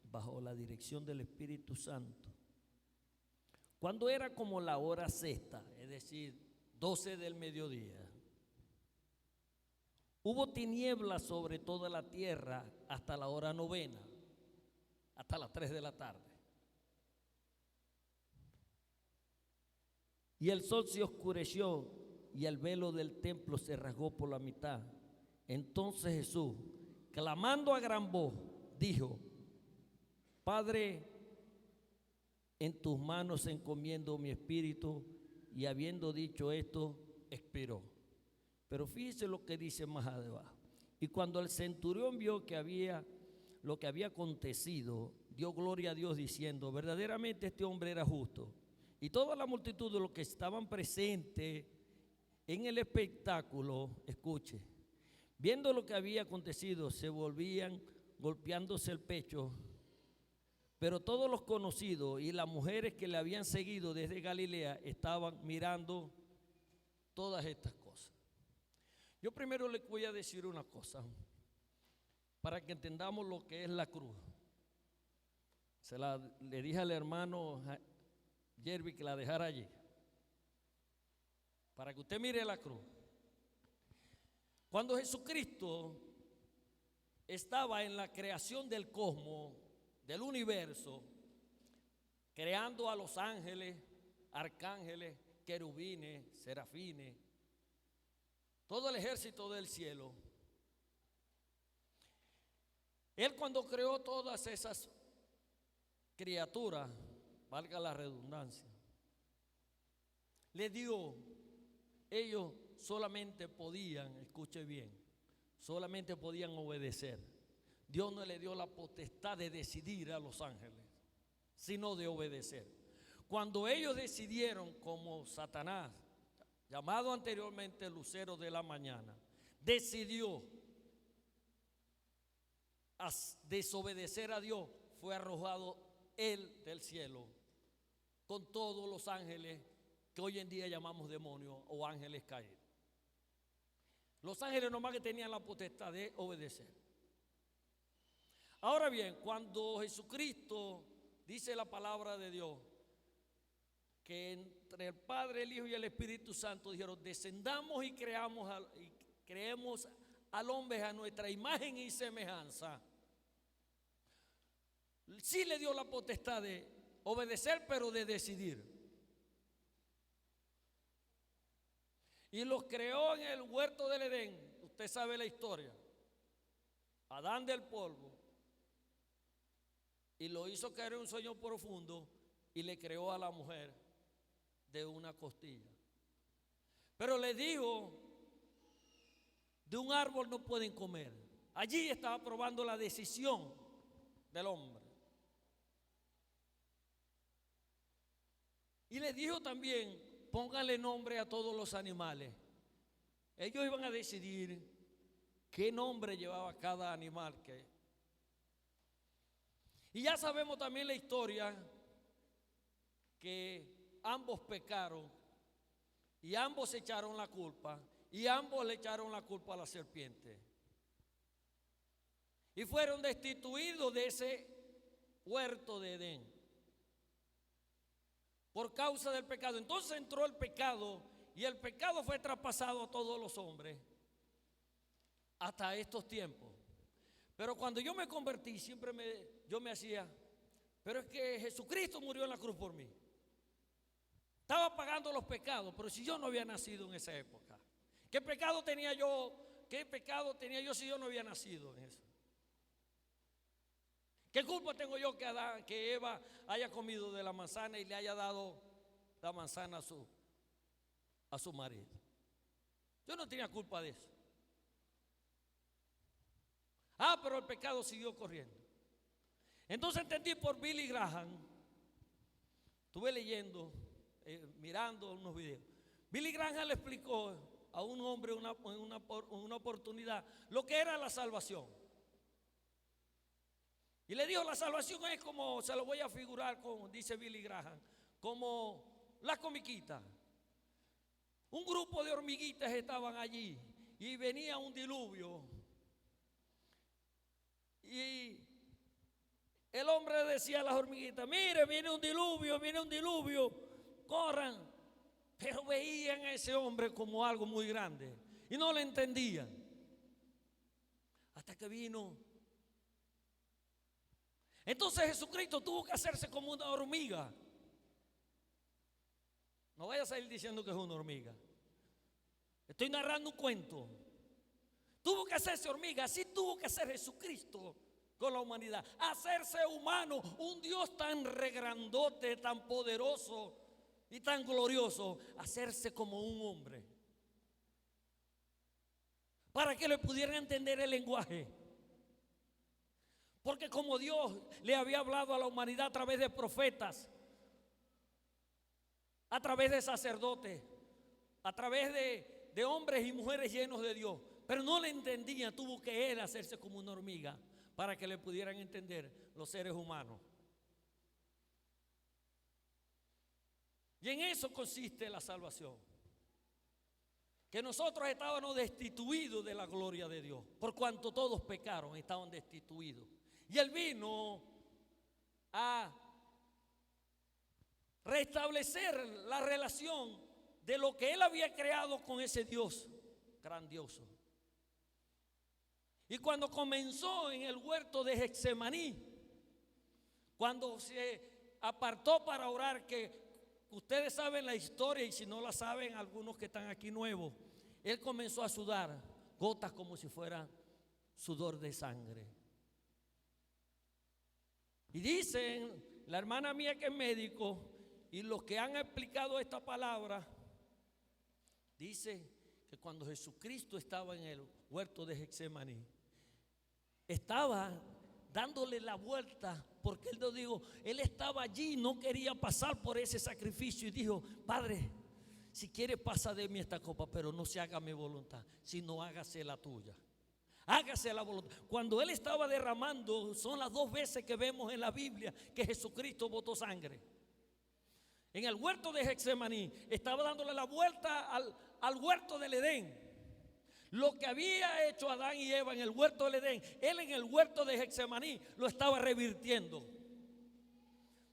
bajo la dirección del Espíritu Santo. Cuando era como la hora sexta, es decir, 12 del mediodía, hubo tinieblas sobre toda la tierra hasta la hora novena, hasta las 3 de la tarde. Y el sol se oscureció y el velo del templo se rasgó por la mitad. Entonces Jesús, clamando a gran voz, dijo, Padre, en tus manos encomiendo mi espíritu. Y habiendo dicho esto, expiró. Pero fíjese lo que dice más abajo. Y cuando el centurión vio que lo que había acontecido, dio gloria a Dios diciendo, verdaderamente este hombre era justo. Y toda la multitud de los que estaban presentes en el espectáculo, escuche, viendo lo que había acontecido, se volvían golpeándose el pecho. Pero todos los conocidos y las mujeres que le habían seguido desde Galilea estaban mirando todas estas cosas. Yo primero les voy a decir una cosa para que entendamos lo que es la cruz. Le dije al hermano Jerry que la dejara allí, para que usted mire la cruz. Cuando Jesucristo estaba en la creación del cosmos, del universo, creando a los ángeles, arcángeles, querubines, serafines, todo el ejército del cielo, Él cuando creó todas esas criaturas, valga la redundancia, le dio, ellos solamente podían, escuche bien, solamente podían obedecer. Dios no le dio la potestad de decidir a los ángeles, sino de obedecer. Cuando ellos decidieron, como Satanás, llamado anteriormente el lucero de la mañana, decidió desobedecer a Dios, fue arrojado él del cielo con todos los ángeles que hoy en día llamamos demonios o ángeles caídos. Los ángeles nomás que tenían la potestad de obedecer. Ahora bien, cuando Jesucristo dice la palabra de Dios, que entre el Padre, el Hijo y el Espíritu Santo dijeron, descendamos y creemos al hombre a nuestra imagen y semejanza. Sí le dio la potestad de obedecer, pero de decidir. Y los creó en el huerto del Edén. Usted sabe la historia. Adán del polvo. Y lo hizo caer en un sueño profundo y le creó a la mujer de una costilla. Pero le dijo, de un árbol no pueden comer. Allí estaba probando la decisión del hombre. Y le dijo también póngale nombre a todos los animales. Ellos iban a decidir qué nombre llevaba cada animal. Y ya sabemos también la historia que ambos pecaron y ambos echaron la culpa y ambos le echaron la culpa a la serpiente. Y fueron destituidos de ese huerto de Edén por causa del pecado. Entonces entró el pecado y el pecado fue traspasado a todos los hombres hasta estos tiempos. Pero cuando yo me convertí, yo me hacía, pero es que Jesucristo murió en la cruz por mí. Estaba pagando los pecados, pero si yo no había nacido en esa época, ¿qué pecado tenía yo? ¿Qué pecado tenía yo si yo no había nacido en eso? ¿Qué culpa tengo yo que Eva haya comido de la manzana y le haya dado la manzana a su marido? Yo no tenía culpa de eso. Pero el pecado siguió corriendo. Entonces entendí por Billy Graham. Estuve leyendo, mirando unos videos. Billy Graham le explicó a un hombre una oportunidad lo que era la salvación. Y le dijo, la salvación es como, se lo voy a figurar como dice Billy Graham, como la comiquita. Un grupo de hormiguitas estaban allí y venía un diluvio. Y el hombre decía a las hormiguitas, mire, viene un diluvio, corran. Pero veían a ese hombre como algo muy grande y no le entendían. Hasta que vino. Entonces Jesucristo tuvo que hacerse como una hormiga. No vaya a salir diciendo que es una hormiga. Estoy narrando un cuento. Tuvo que hacerse hormiga, así tuvo que hacer Jesucristo con la humanidad. Hacerse humano, un Dios tan regrandote, tan poderoso y tan glorioso, hacerse como un hombre. Para que le pudieran entender el lenguaje. Porque como Dios le había hablado a la humanidad a través de profetas, a través de sacerdotes, a través de hombres y mujeres llenos de Dios, pero no le entendían, tuvo que él hacerse como una hormiga para que le pudieran entender los seres humanos. Y en eso consiste la salvación. Que nosotros estábamos destituidos de la gloria de Dios. Por cuanto todos pecaron, estaban destituidos. Y Él vino a restablecer la relación de lo que Él había creado con ese Dios grandioso. Y cuando comenzó en el huerto de Getsemaní, cuando se apartó para orar, que ustedes saben la historia y si no la saben, algunos que están aquí nuevos, Él comenzó a sudar gotas como si fuera sudor de sangre. Y dicen, la hermana mía que es médico y los que han explicado esta palabra, dice que cuando Jesucristo estaba en el huerto de Getsemaní, estaba dándole la vuelta, porque él no dijo, él estaba allí, no quería pasar por ese sacrificio y dijo, Padre, si quieres pasa de mí esta copa, pero no se haga mi voluntad, sino hágase la tuya. Hágase la voluntad. Cuando él estaba derramando, son las 2 veces que vemos en la Biblia que Jesucristo botó sangre. En el huerto de Getsemaní estaba dándole la vuelta al huerto del Edén. Lo que había hecho Adán y Eva en el huerto del Edén, él en el huerto de Getsemaní lo estaba revirtiendo.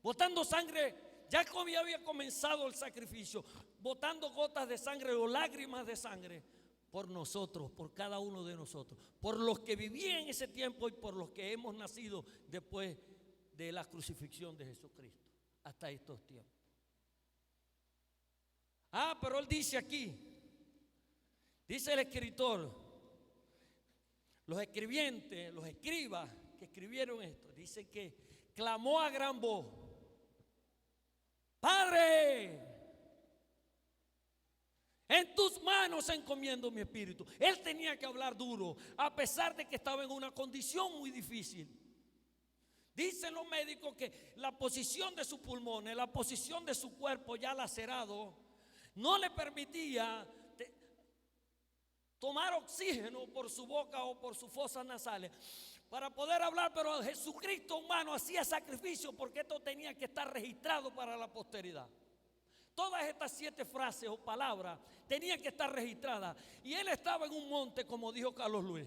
Botando sangre, ya como había comenzado el sacrificio, botando gotas de sangre o lágrimas de sangre por nosotros, por cada uno de nosotros, por los que vivían en ese tiempo y por los que hemos nacido después de la crucifixión de Jesucristo, hasta estos tiempos. Pero él dice aquí, dice el escritor, los escribientes, los escribas que escribieron esto, dice que clamó a gran voz, Padre, en tus manos encomiendo mi espíritu. Él tenía que hablar duro, a pesar de que estaba en una condición muy difícil. Dicen los médicos que la posición de sus pulmones, la posición de su cuerpo ya lacerado, no le permitía tomar oxígeno por su boca o por sus fosas nasales para poder hablar, pero Jesucristo humano hacía sacrificio porque esto tenía que estar registrado para la posteridad. Todas estas 7 frases o palabras tenían que estar registradas. Y él estaba en un monte, como dijo Carlos Luis.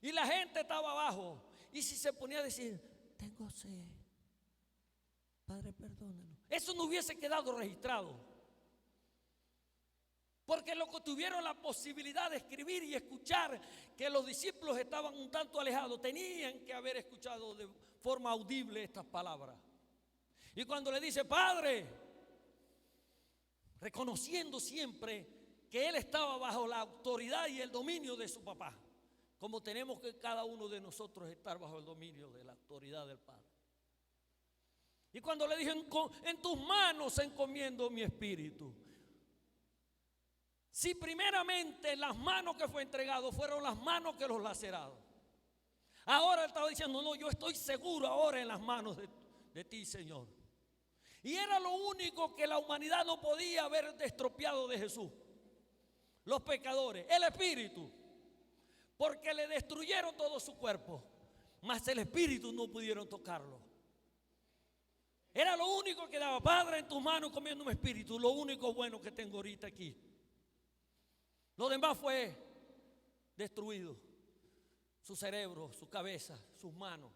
Y la gente estaba abajo. Y si se ponía a decir, tengo sed, Padre, perdónanos, eso no hubiese quedado registrado. Porque los que tuvieron la posibilidad de escribir y escuchar que los discípulos estaban un tanto alejados, tenían que haber escuchado de forma audible estas palabras. Y cuando le dice, Padre, reconociendo siempre que él estaba bajo la autoridad y el dominio de su papá, como tenemos que cada uno de nosotros estar bajo el dominio de la autoridad del Padre. Y cuando le dije, en tus manos encomiendo mi espíritu. Si primeramente las manos que fue entregado fueron las manos que los lacerados, ahora él estaba diciendo, no, yo estoy seguro ahora en las manos de ti, Señor. Y era lo único que la humanidad no podía haber estropeado de Jesús. Los pecadores, el espíritu, porque le destruyeron todo su cuerpo, mas el espíritu no pudieron tocarlo. Era lo único que daba, Padre, en tus manos comiendo mi espíritu, lo único bueno que tengo ahorita aquí. Lo demás fue destruido, su cerebro, su cabeza, sus manos.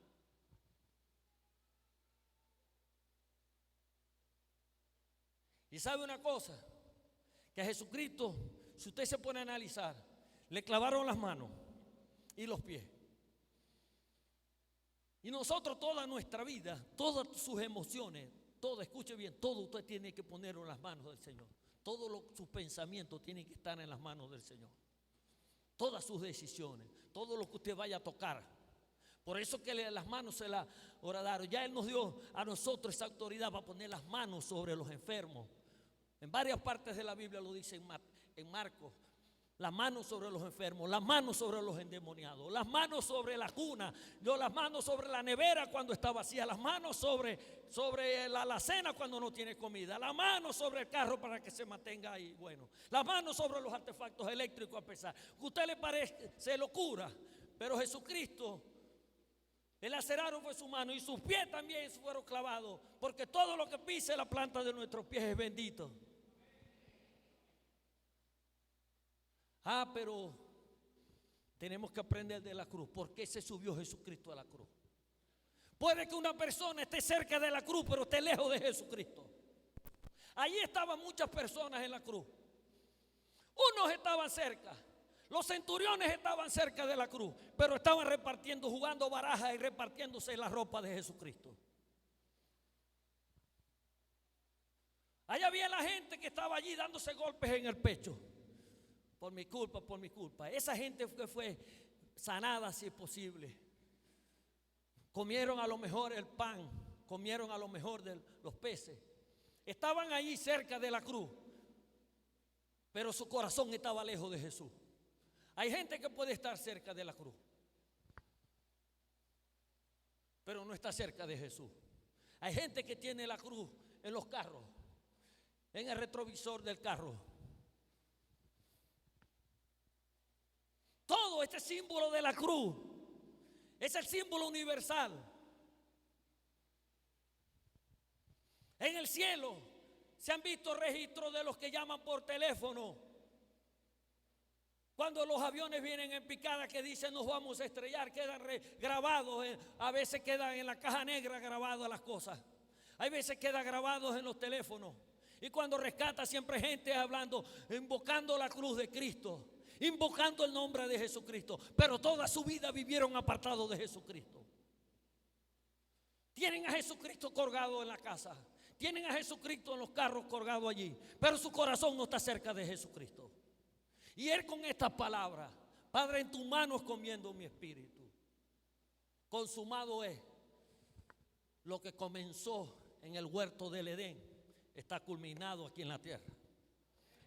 Y sabe una cosa, que a Jesucristo, si usted se pone a analizar, le clavaron las manos y los pies. Y nosotros toda nuestra vida, todas sus emociones, todo, escuche bien, todo usted tiene que ponerlo en las manos del Señor. Todos sus pensamientos tienen que estar en las manos del Señor. Todas sus decisiones, todo lo que usted vaya a tocar. Por eso que las manos se las horadaron. Ya Él nos dio a nosotros esa autoridad para poner las manos sobre los enfermos. En varias partes de la Biblia lo dice en Marcos. Las manos sobre los enfermos, las manos sobre los endemoniados, las manos sobre la cuna, las manos sobre la nevera cuando está vacía, las manos sobre la alacena cuando no tiene comida, las manos sobre el carro para que se mantenga ahí, bueno, las manos sobre los artefactos eléctricos, a pesar que a usted le parece locura, pero Jesucristo, el laceraron fue su mano y sus pies también fueron clavados, porque todo lo que pise la planta de nuestros pies es bendito. Pero tenemos que aprender de la cruz. ¿Por qué se subió Jesucristo a la cruz? Puede que una persona esté cerca de la cruz, pero esté lejos de Jesucristo. Allí estaban muchas personas en la cruz. Unos estaban cerca. Los centuriones estaban cerca de la cruz, pero estaban repartiendo, jugando barajas y repartiéndose la ropa de Jesucristo. Allá había la gente que estaba allí dándose golpes en el pecho. Por mi culpa, por mi culpa. Esa gente que fue sanada si es posible. Comieron a lo mejor el pan, comieron a lo mejor de los peces. Estaban allí cerca de la cruz, pero su corazón estaba lejos de Jesús. Hay gente que puede estar cerca de la cruz, pero no está cerca de Jesús. Hay gente que tiene la cruz en los carros, en el retrovisor del carro. Todo este símbolo de la cruz es el símbolo universal. En el cielo se han visto registros de los que llaman por teléfono. Cuando los aviones vienen en picada que dicen nos vamos a estrellar, quedan grabados, a veces quedan en la caja negra grabadas las cosas. Hay veces quedan grabados en los teléfonos. Y cuando rescata siempre gente hablando, invocando la cruz de Cristo, invocando el nombre de Jesucristo, pero toda su vida vivieron apartados de Jesucristo. Tienen a Jesucristo colgado en la casa, tienen a Jesucristo en los carros colgado allí, pero su corazón no está cerca de Jesucristo. Y Él con estas palabras, Padre, en tus manos comiendo mi espíritu. Consumado es. Lo que comenzó en el huerto del Edén está culminado aquí en la tierra.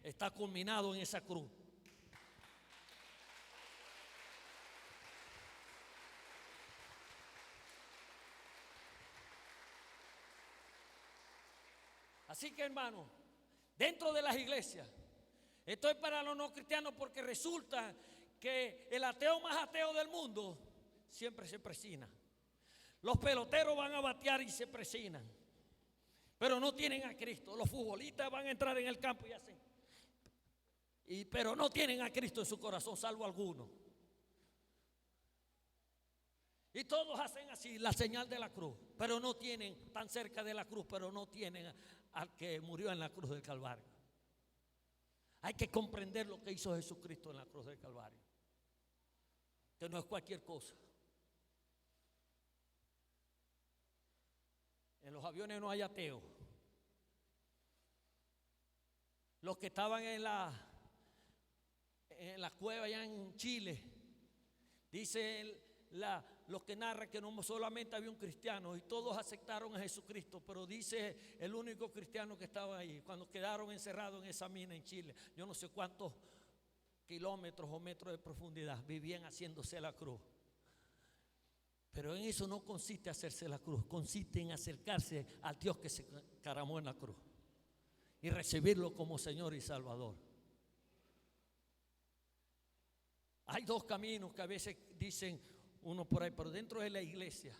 Está culminado en esa cruz. Así que, hermano, dentro de las iglesias. Esto es para los no cristianos porque resulta que el ateo más ateo del mundo siempre se presina. Los peloteros van a batear y se presinan, pero no tienen a Cristo. Los futbolistas van a entrar en el campo y hacen, pero no tienen a Cristo en su corazón, salvo algunos. Y todos hacen así, la señal de la cruz, pero no tienen, tan cerca de la cruz, pero no tienen al que murió en la cruz del Calvario. Hay que comprender lo que hizo Jesucristo en la cruz del Calvario, que no es cualquier cosa. En los aviones no hay ateos. Los que estaban en la cueva allá en Chile, dice los que narran que no solamente había un cristiano y todos aceptaron a Jesucristo, pero dice el único cristiano que estaba ahí, cuando quedaron encerrados en esa mina en Chile, yo no sé cuántos kilómetros o metros de profundidad, vivían haciéndose la cruz. Pero en eso no consiste hacerse la cruz, consiste en acercarse al Dios que se encaramó en la cruz y recibirlo como Señor y Salvador. Hay dos caminos que a veces dicen uno por ahí, pero dentro de la iglesia,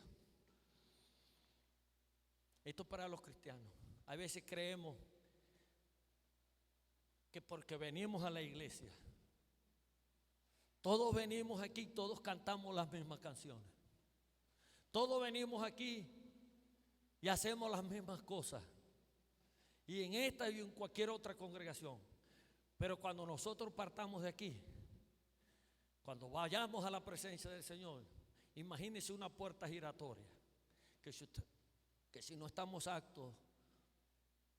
esto es para los cristianos. A veces creemos que porque venimos a la iglesia, todos venimos aquí, todos cantamos las mismas canciones. Todos venimos aquí y hacemos las mismas cosas. Y en esta y en cualquier otra congregación. Pero cuando nosotros partamos de aquí, cuando vayamos a la presencia del Señor, imagínese una puerta giratoria. Que si no estamos aptos,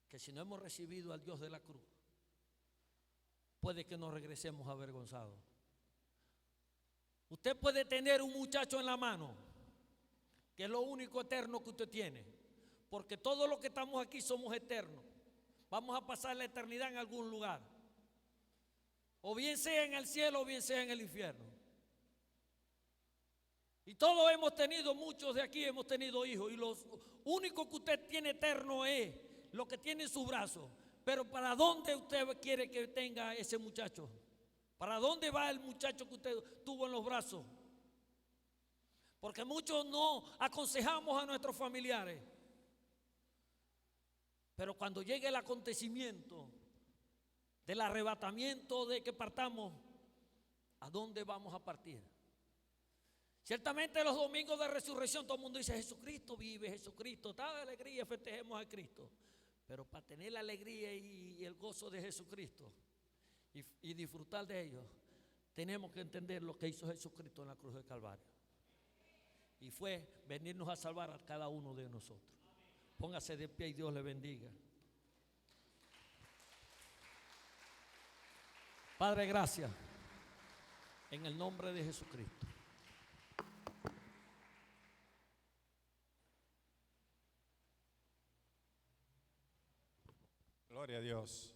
que si no hemos recibido al Dios de la cruz, puede que nos regresemos avergonzados. Usted puede tener un muchacho en la mano, que es lo único eterno que usted tiene, porque todos los que estamos aquí somos eternos. Vamos a pasar la eternidad en algún lugar, o bien sea en el cielo o bien sea en el infierno. Y todos hemos tenido, muchos de aquí hemos tenido hijos, y lo único que usted tiene eterno es lo que tiene en sus brazos. Pero ¿para dónde usted quiere que tenga ese muchacho? ¿Para dónde va el muchacho que usted tuvo en los brazos? Porque muchos no aconsejamos a nuestros familiares. Pero cuando llegue el acontecimiento del arrebatamiento de que partamos, ¿a dónde vamos a partir? Ciertamente los domingos de resurrección todo el mundo dice: Jesucristo vive, Jesucristo, está de alegría, festejemos a Cristo. Pero para tener la alegría y el gozo de Jesucristo y disfrutar de ellos, tenemos que entender lo que hizo Jesucristo en la cruz del Calvario. Y fue venirnos a salvar a cada uno de nosotros. Póngase de pie y Dios le bendiga. Padre, gracias. En el nombre de Jesucristo. Gloria a Dios.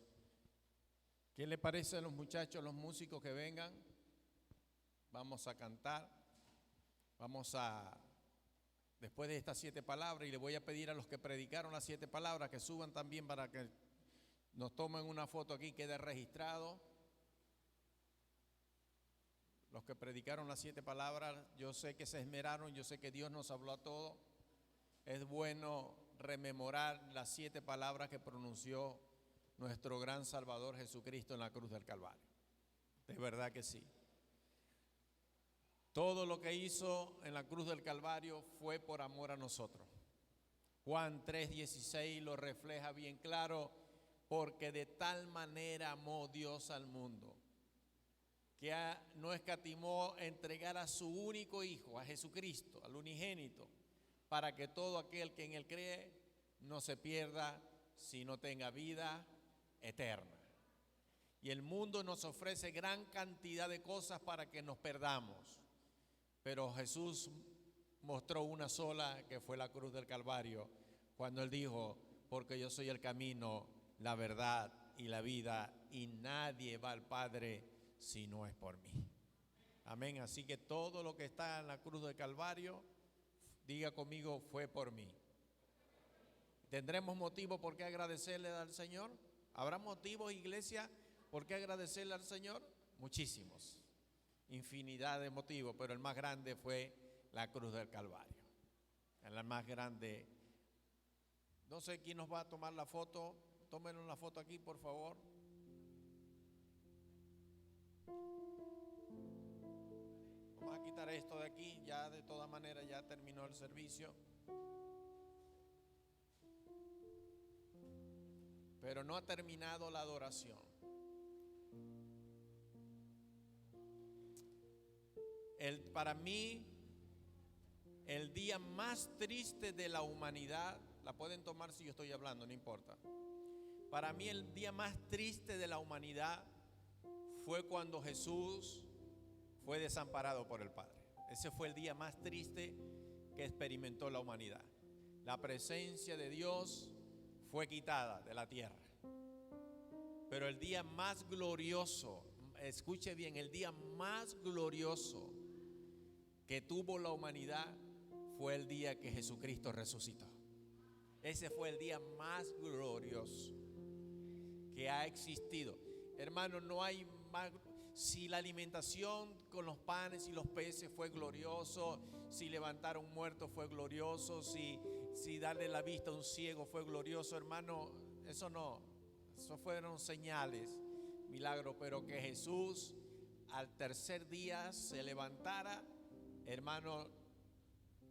¿Qué le parece a los muchachos, los músicos que vengan? Vamos a cantar. Después de estas 7 palabras, y le voy a pedir a los que predicaron las 7 palabras que suban también para que nos tomen una foto aquí, quede registrado. Los que predicaron las 7 palabras, yo sé que se esmeraron, yo sé que Dios nos habló a todos. Es bueno rememorar las 7 palabras que pronunció nuestro gran Salvador Jesucristo en la cruz del Calvario. De verdad que sí. Todo lo que hizo en la cruz del Calvario fue por amor a nosotros. Juan 3:16 lo refleja bien claro, porque de tal manera amó Dios al mundo, que no escatimó entregar a su único Hijo, a Jesucristo, al unigénito, para que todo aquel que en Él cree no se pierda, sino tenga vida eterna. Y el mundo nos ofrece gran cantidad de cosas para que nos perdamos. Pero Jesús mostró una sola, que fue la cruz del Calvario, cuando Él dijo: porque yo soy el camino, la verdad y la vida, y nadie va al Padre si no es por mí. Amén. Así que todo lo que está en la cruz del Calvario, diga conmigo: fue por mí. ¿Tendremos motivo por qué agradecerle al Señor? ¿Habrá motivos, iglesia, por qué agradecerle al Señor? Muchísimos, infinidad de motivos, pero el más grande fue la cruz del Calvario. La más grande. No sé quién nos va a tomar la foto. Tómenos la foto aquí, por favor. Vamos a quitar esto de aquí, ya de todas maneras ya terminó el servicio. Pero no ha terminado la adoración. Para mí, el día más triste de la humanidad, la pueden tomar si yo estoy hablando, no importa. Para mí el día más triste de la humanidad fue cuando Jesús fue desamparado por el Padre. Ese fue el día más triste que experimentó la humanidad. La presencia de Dios fue quitada de la tierra. Pero el día más glorioso, escuche bien, el día más glorioso que tuvo la humanidad fue el día que Jesucristo resucitó. Ese fue el día más glorioso que ha existido. Hermano, no hay más. Si la alimentación con los panes y los peces fue glorioso, si levantar a un muerto fue glorioso, si darle la vista a un ciego fue glorioso, hermano, eso fueron señales, milagros, pero que Jesús al tercer día se levantara, hermano,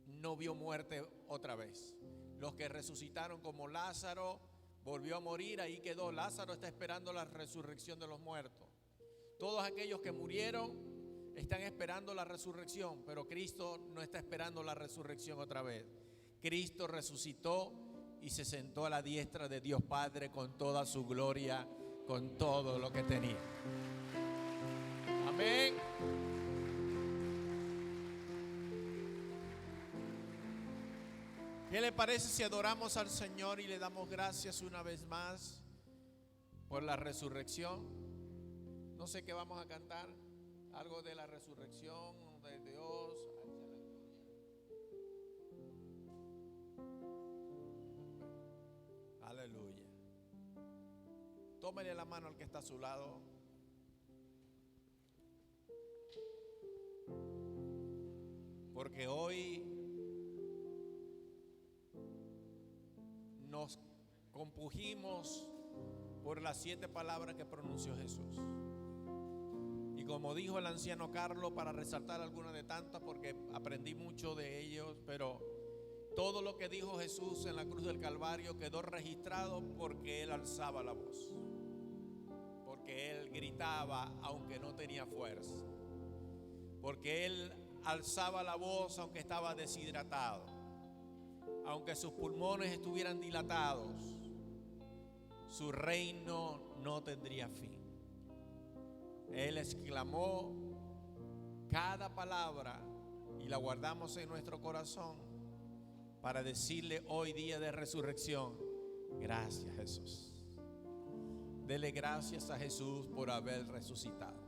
no vio muerte otra vez. Los que resucitaron como Lázaro volvió a morir, ahí quedó. Lázaro está esperando la resurrección de los muertos. Todos aquellos que murieron están esperando la resurrección, pero Cristo no está esperando la resurrección otra vez. Cristo resucitó y se sentó a la diestra de Dios Padre con toda su gloria, con todo lo que tenía. Amén. ¿Qué le parece si adoramos al Señor y le damos gracias una vez más por la resurrección? No sé qué vamos a cantar, algo de la resurrección de Dios. Aleluya. Tómele la mano al que está a su lado. Porque hoy nos compujimos por las 7 palabras que pronunció Jesús. Y como dijo el anciano Carlos, para resaltar algunas de tantas, porque aprendí mucho de ellos, pero todo lo que dijo Jesús en la cruz del Calvario quedó registrado porque Él alzaba la voz, porque Él gritaba aunque no tenía fuerza, porque Él alzaba la voz aunque estaba deshidratado, aunque sus pulmones estuvieran dilatados, su reino no tendría fin. Él exclamó cada palabra y la guardamos en nuestro corazón para decirle hoy día de resurrección, gracias Jesús. Dele gracias a Jesús por haber resucitado.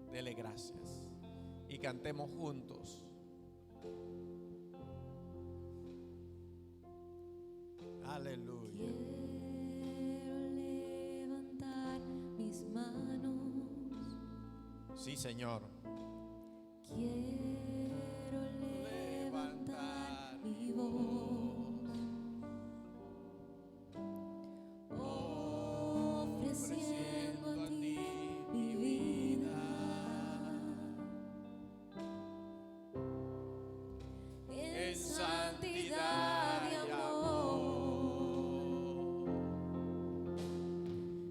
Dele gracias y cantemos juntos. Aleluya. Sí, Señor. Quiero levantar mi voz, ofreciendo a ti mi vida, en santidad y amor.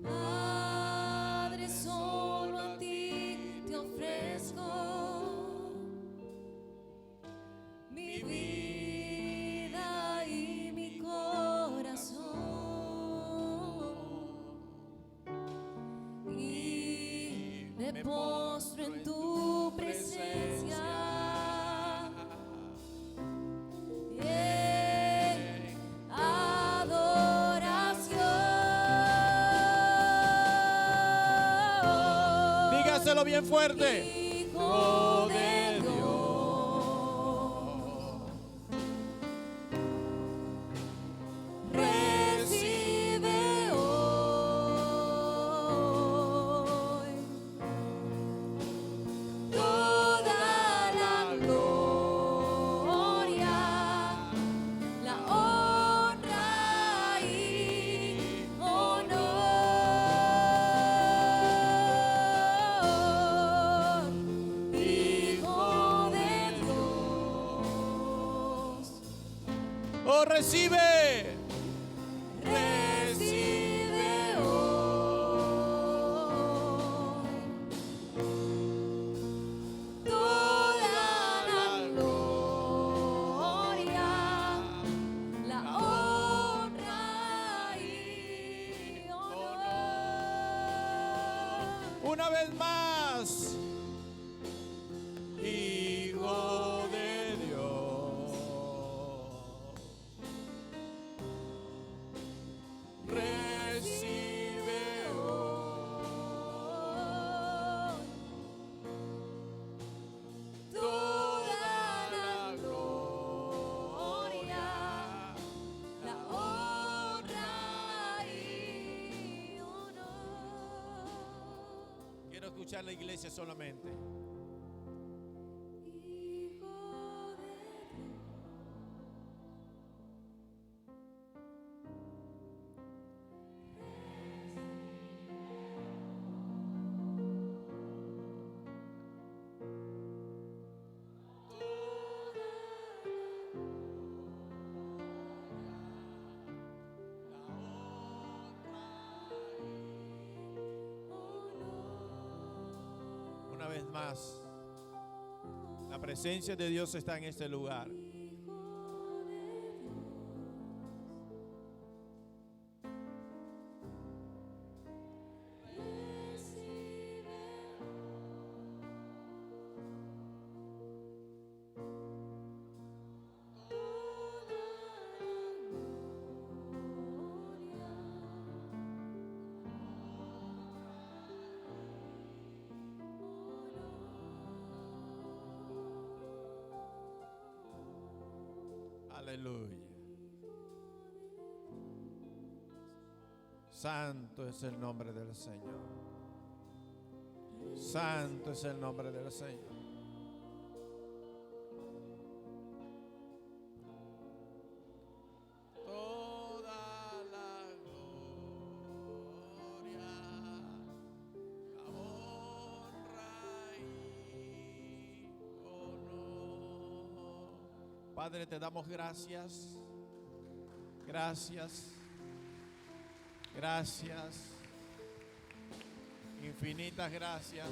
Padre, solo a ti te ofrezco mi vida y mi corazón, y me postro en tu presencia en adoración. Dígaselo bien fuerte. Hijo de Dios, recibe hoy Oh, recibe. Recibe hoy toda la gloria, la honra y honor. Una vez más. Hijo de Dios. Recibe hoy toda la gloria, La honra y honor. Quiero escuchar la iglesia solamente. Hijo de Dios. Una vez más, la presencia de Dios está en este lugar. Aleluya. Santo es el nombre del Señor. Santo es el nombre del Señor. Toda la gloria, la honra y honor. Padre, te damos gracias. Gracias. Gracias. Infinitas gracias.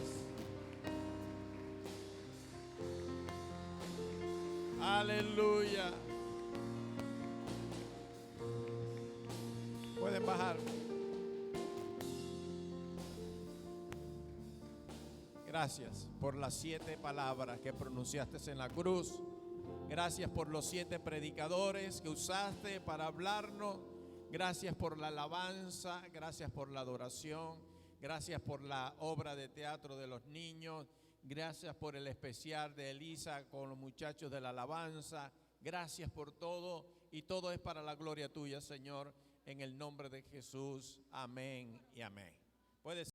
Aleluya. Pueden bajar. Gracias por las 7 palabras que pronunciaste en la cruz. Gracias por los 7 predicadores que usaste para hablarnos. Gracias por la alabanza. Gracias por la adoración. Gracias por la obra de teatro de los niños. Gracias por el especial de Elisa con los muchachos de la alabanza. Gracias por todo. Y todo es para la gloria tuya, Señor. En el nombre de Jesús. Amén y amén. Puedes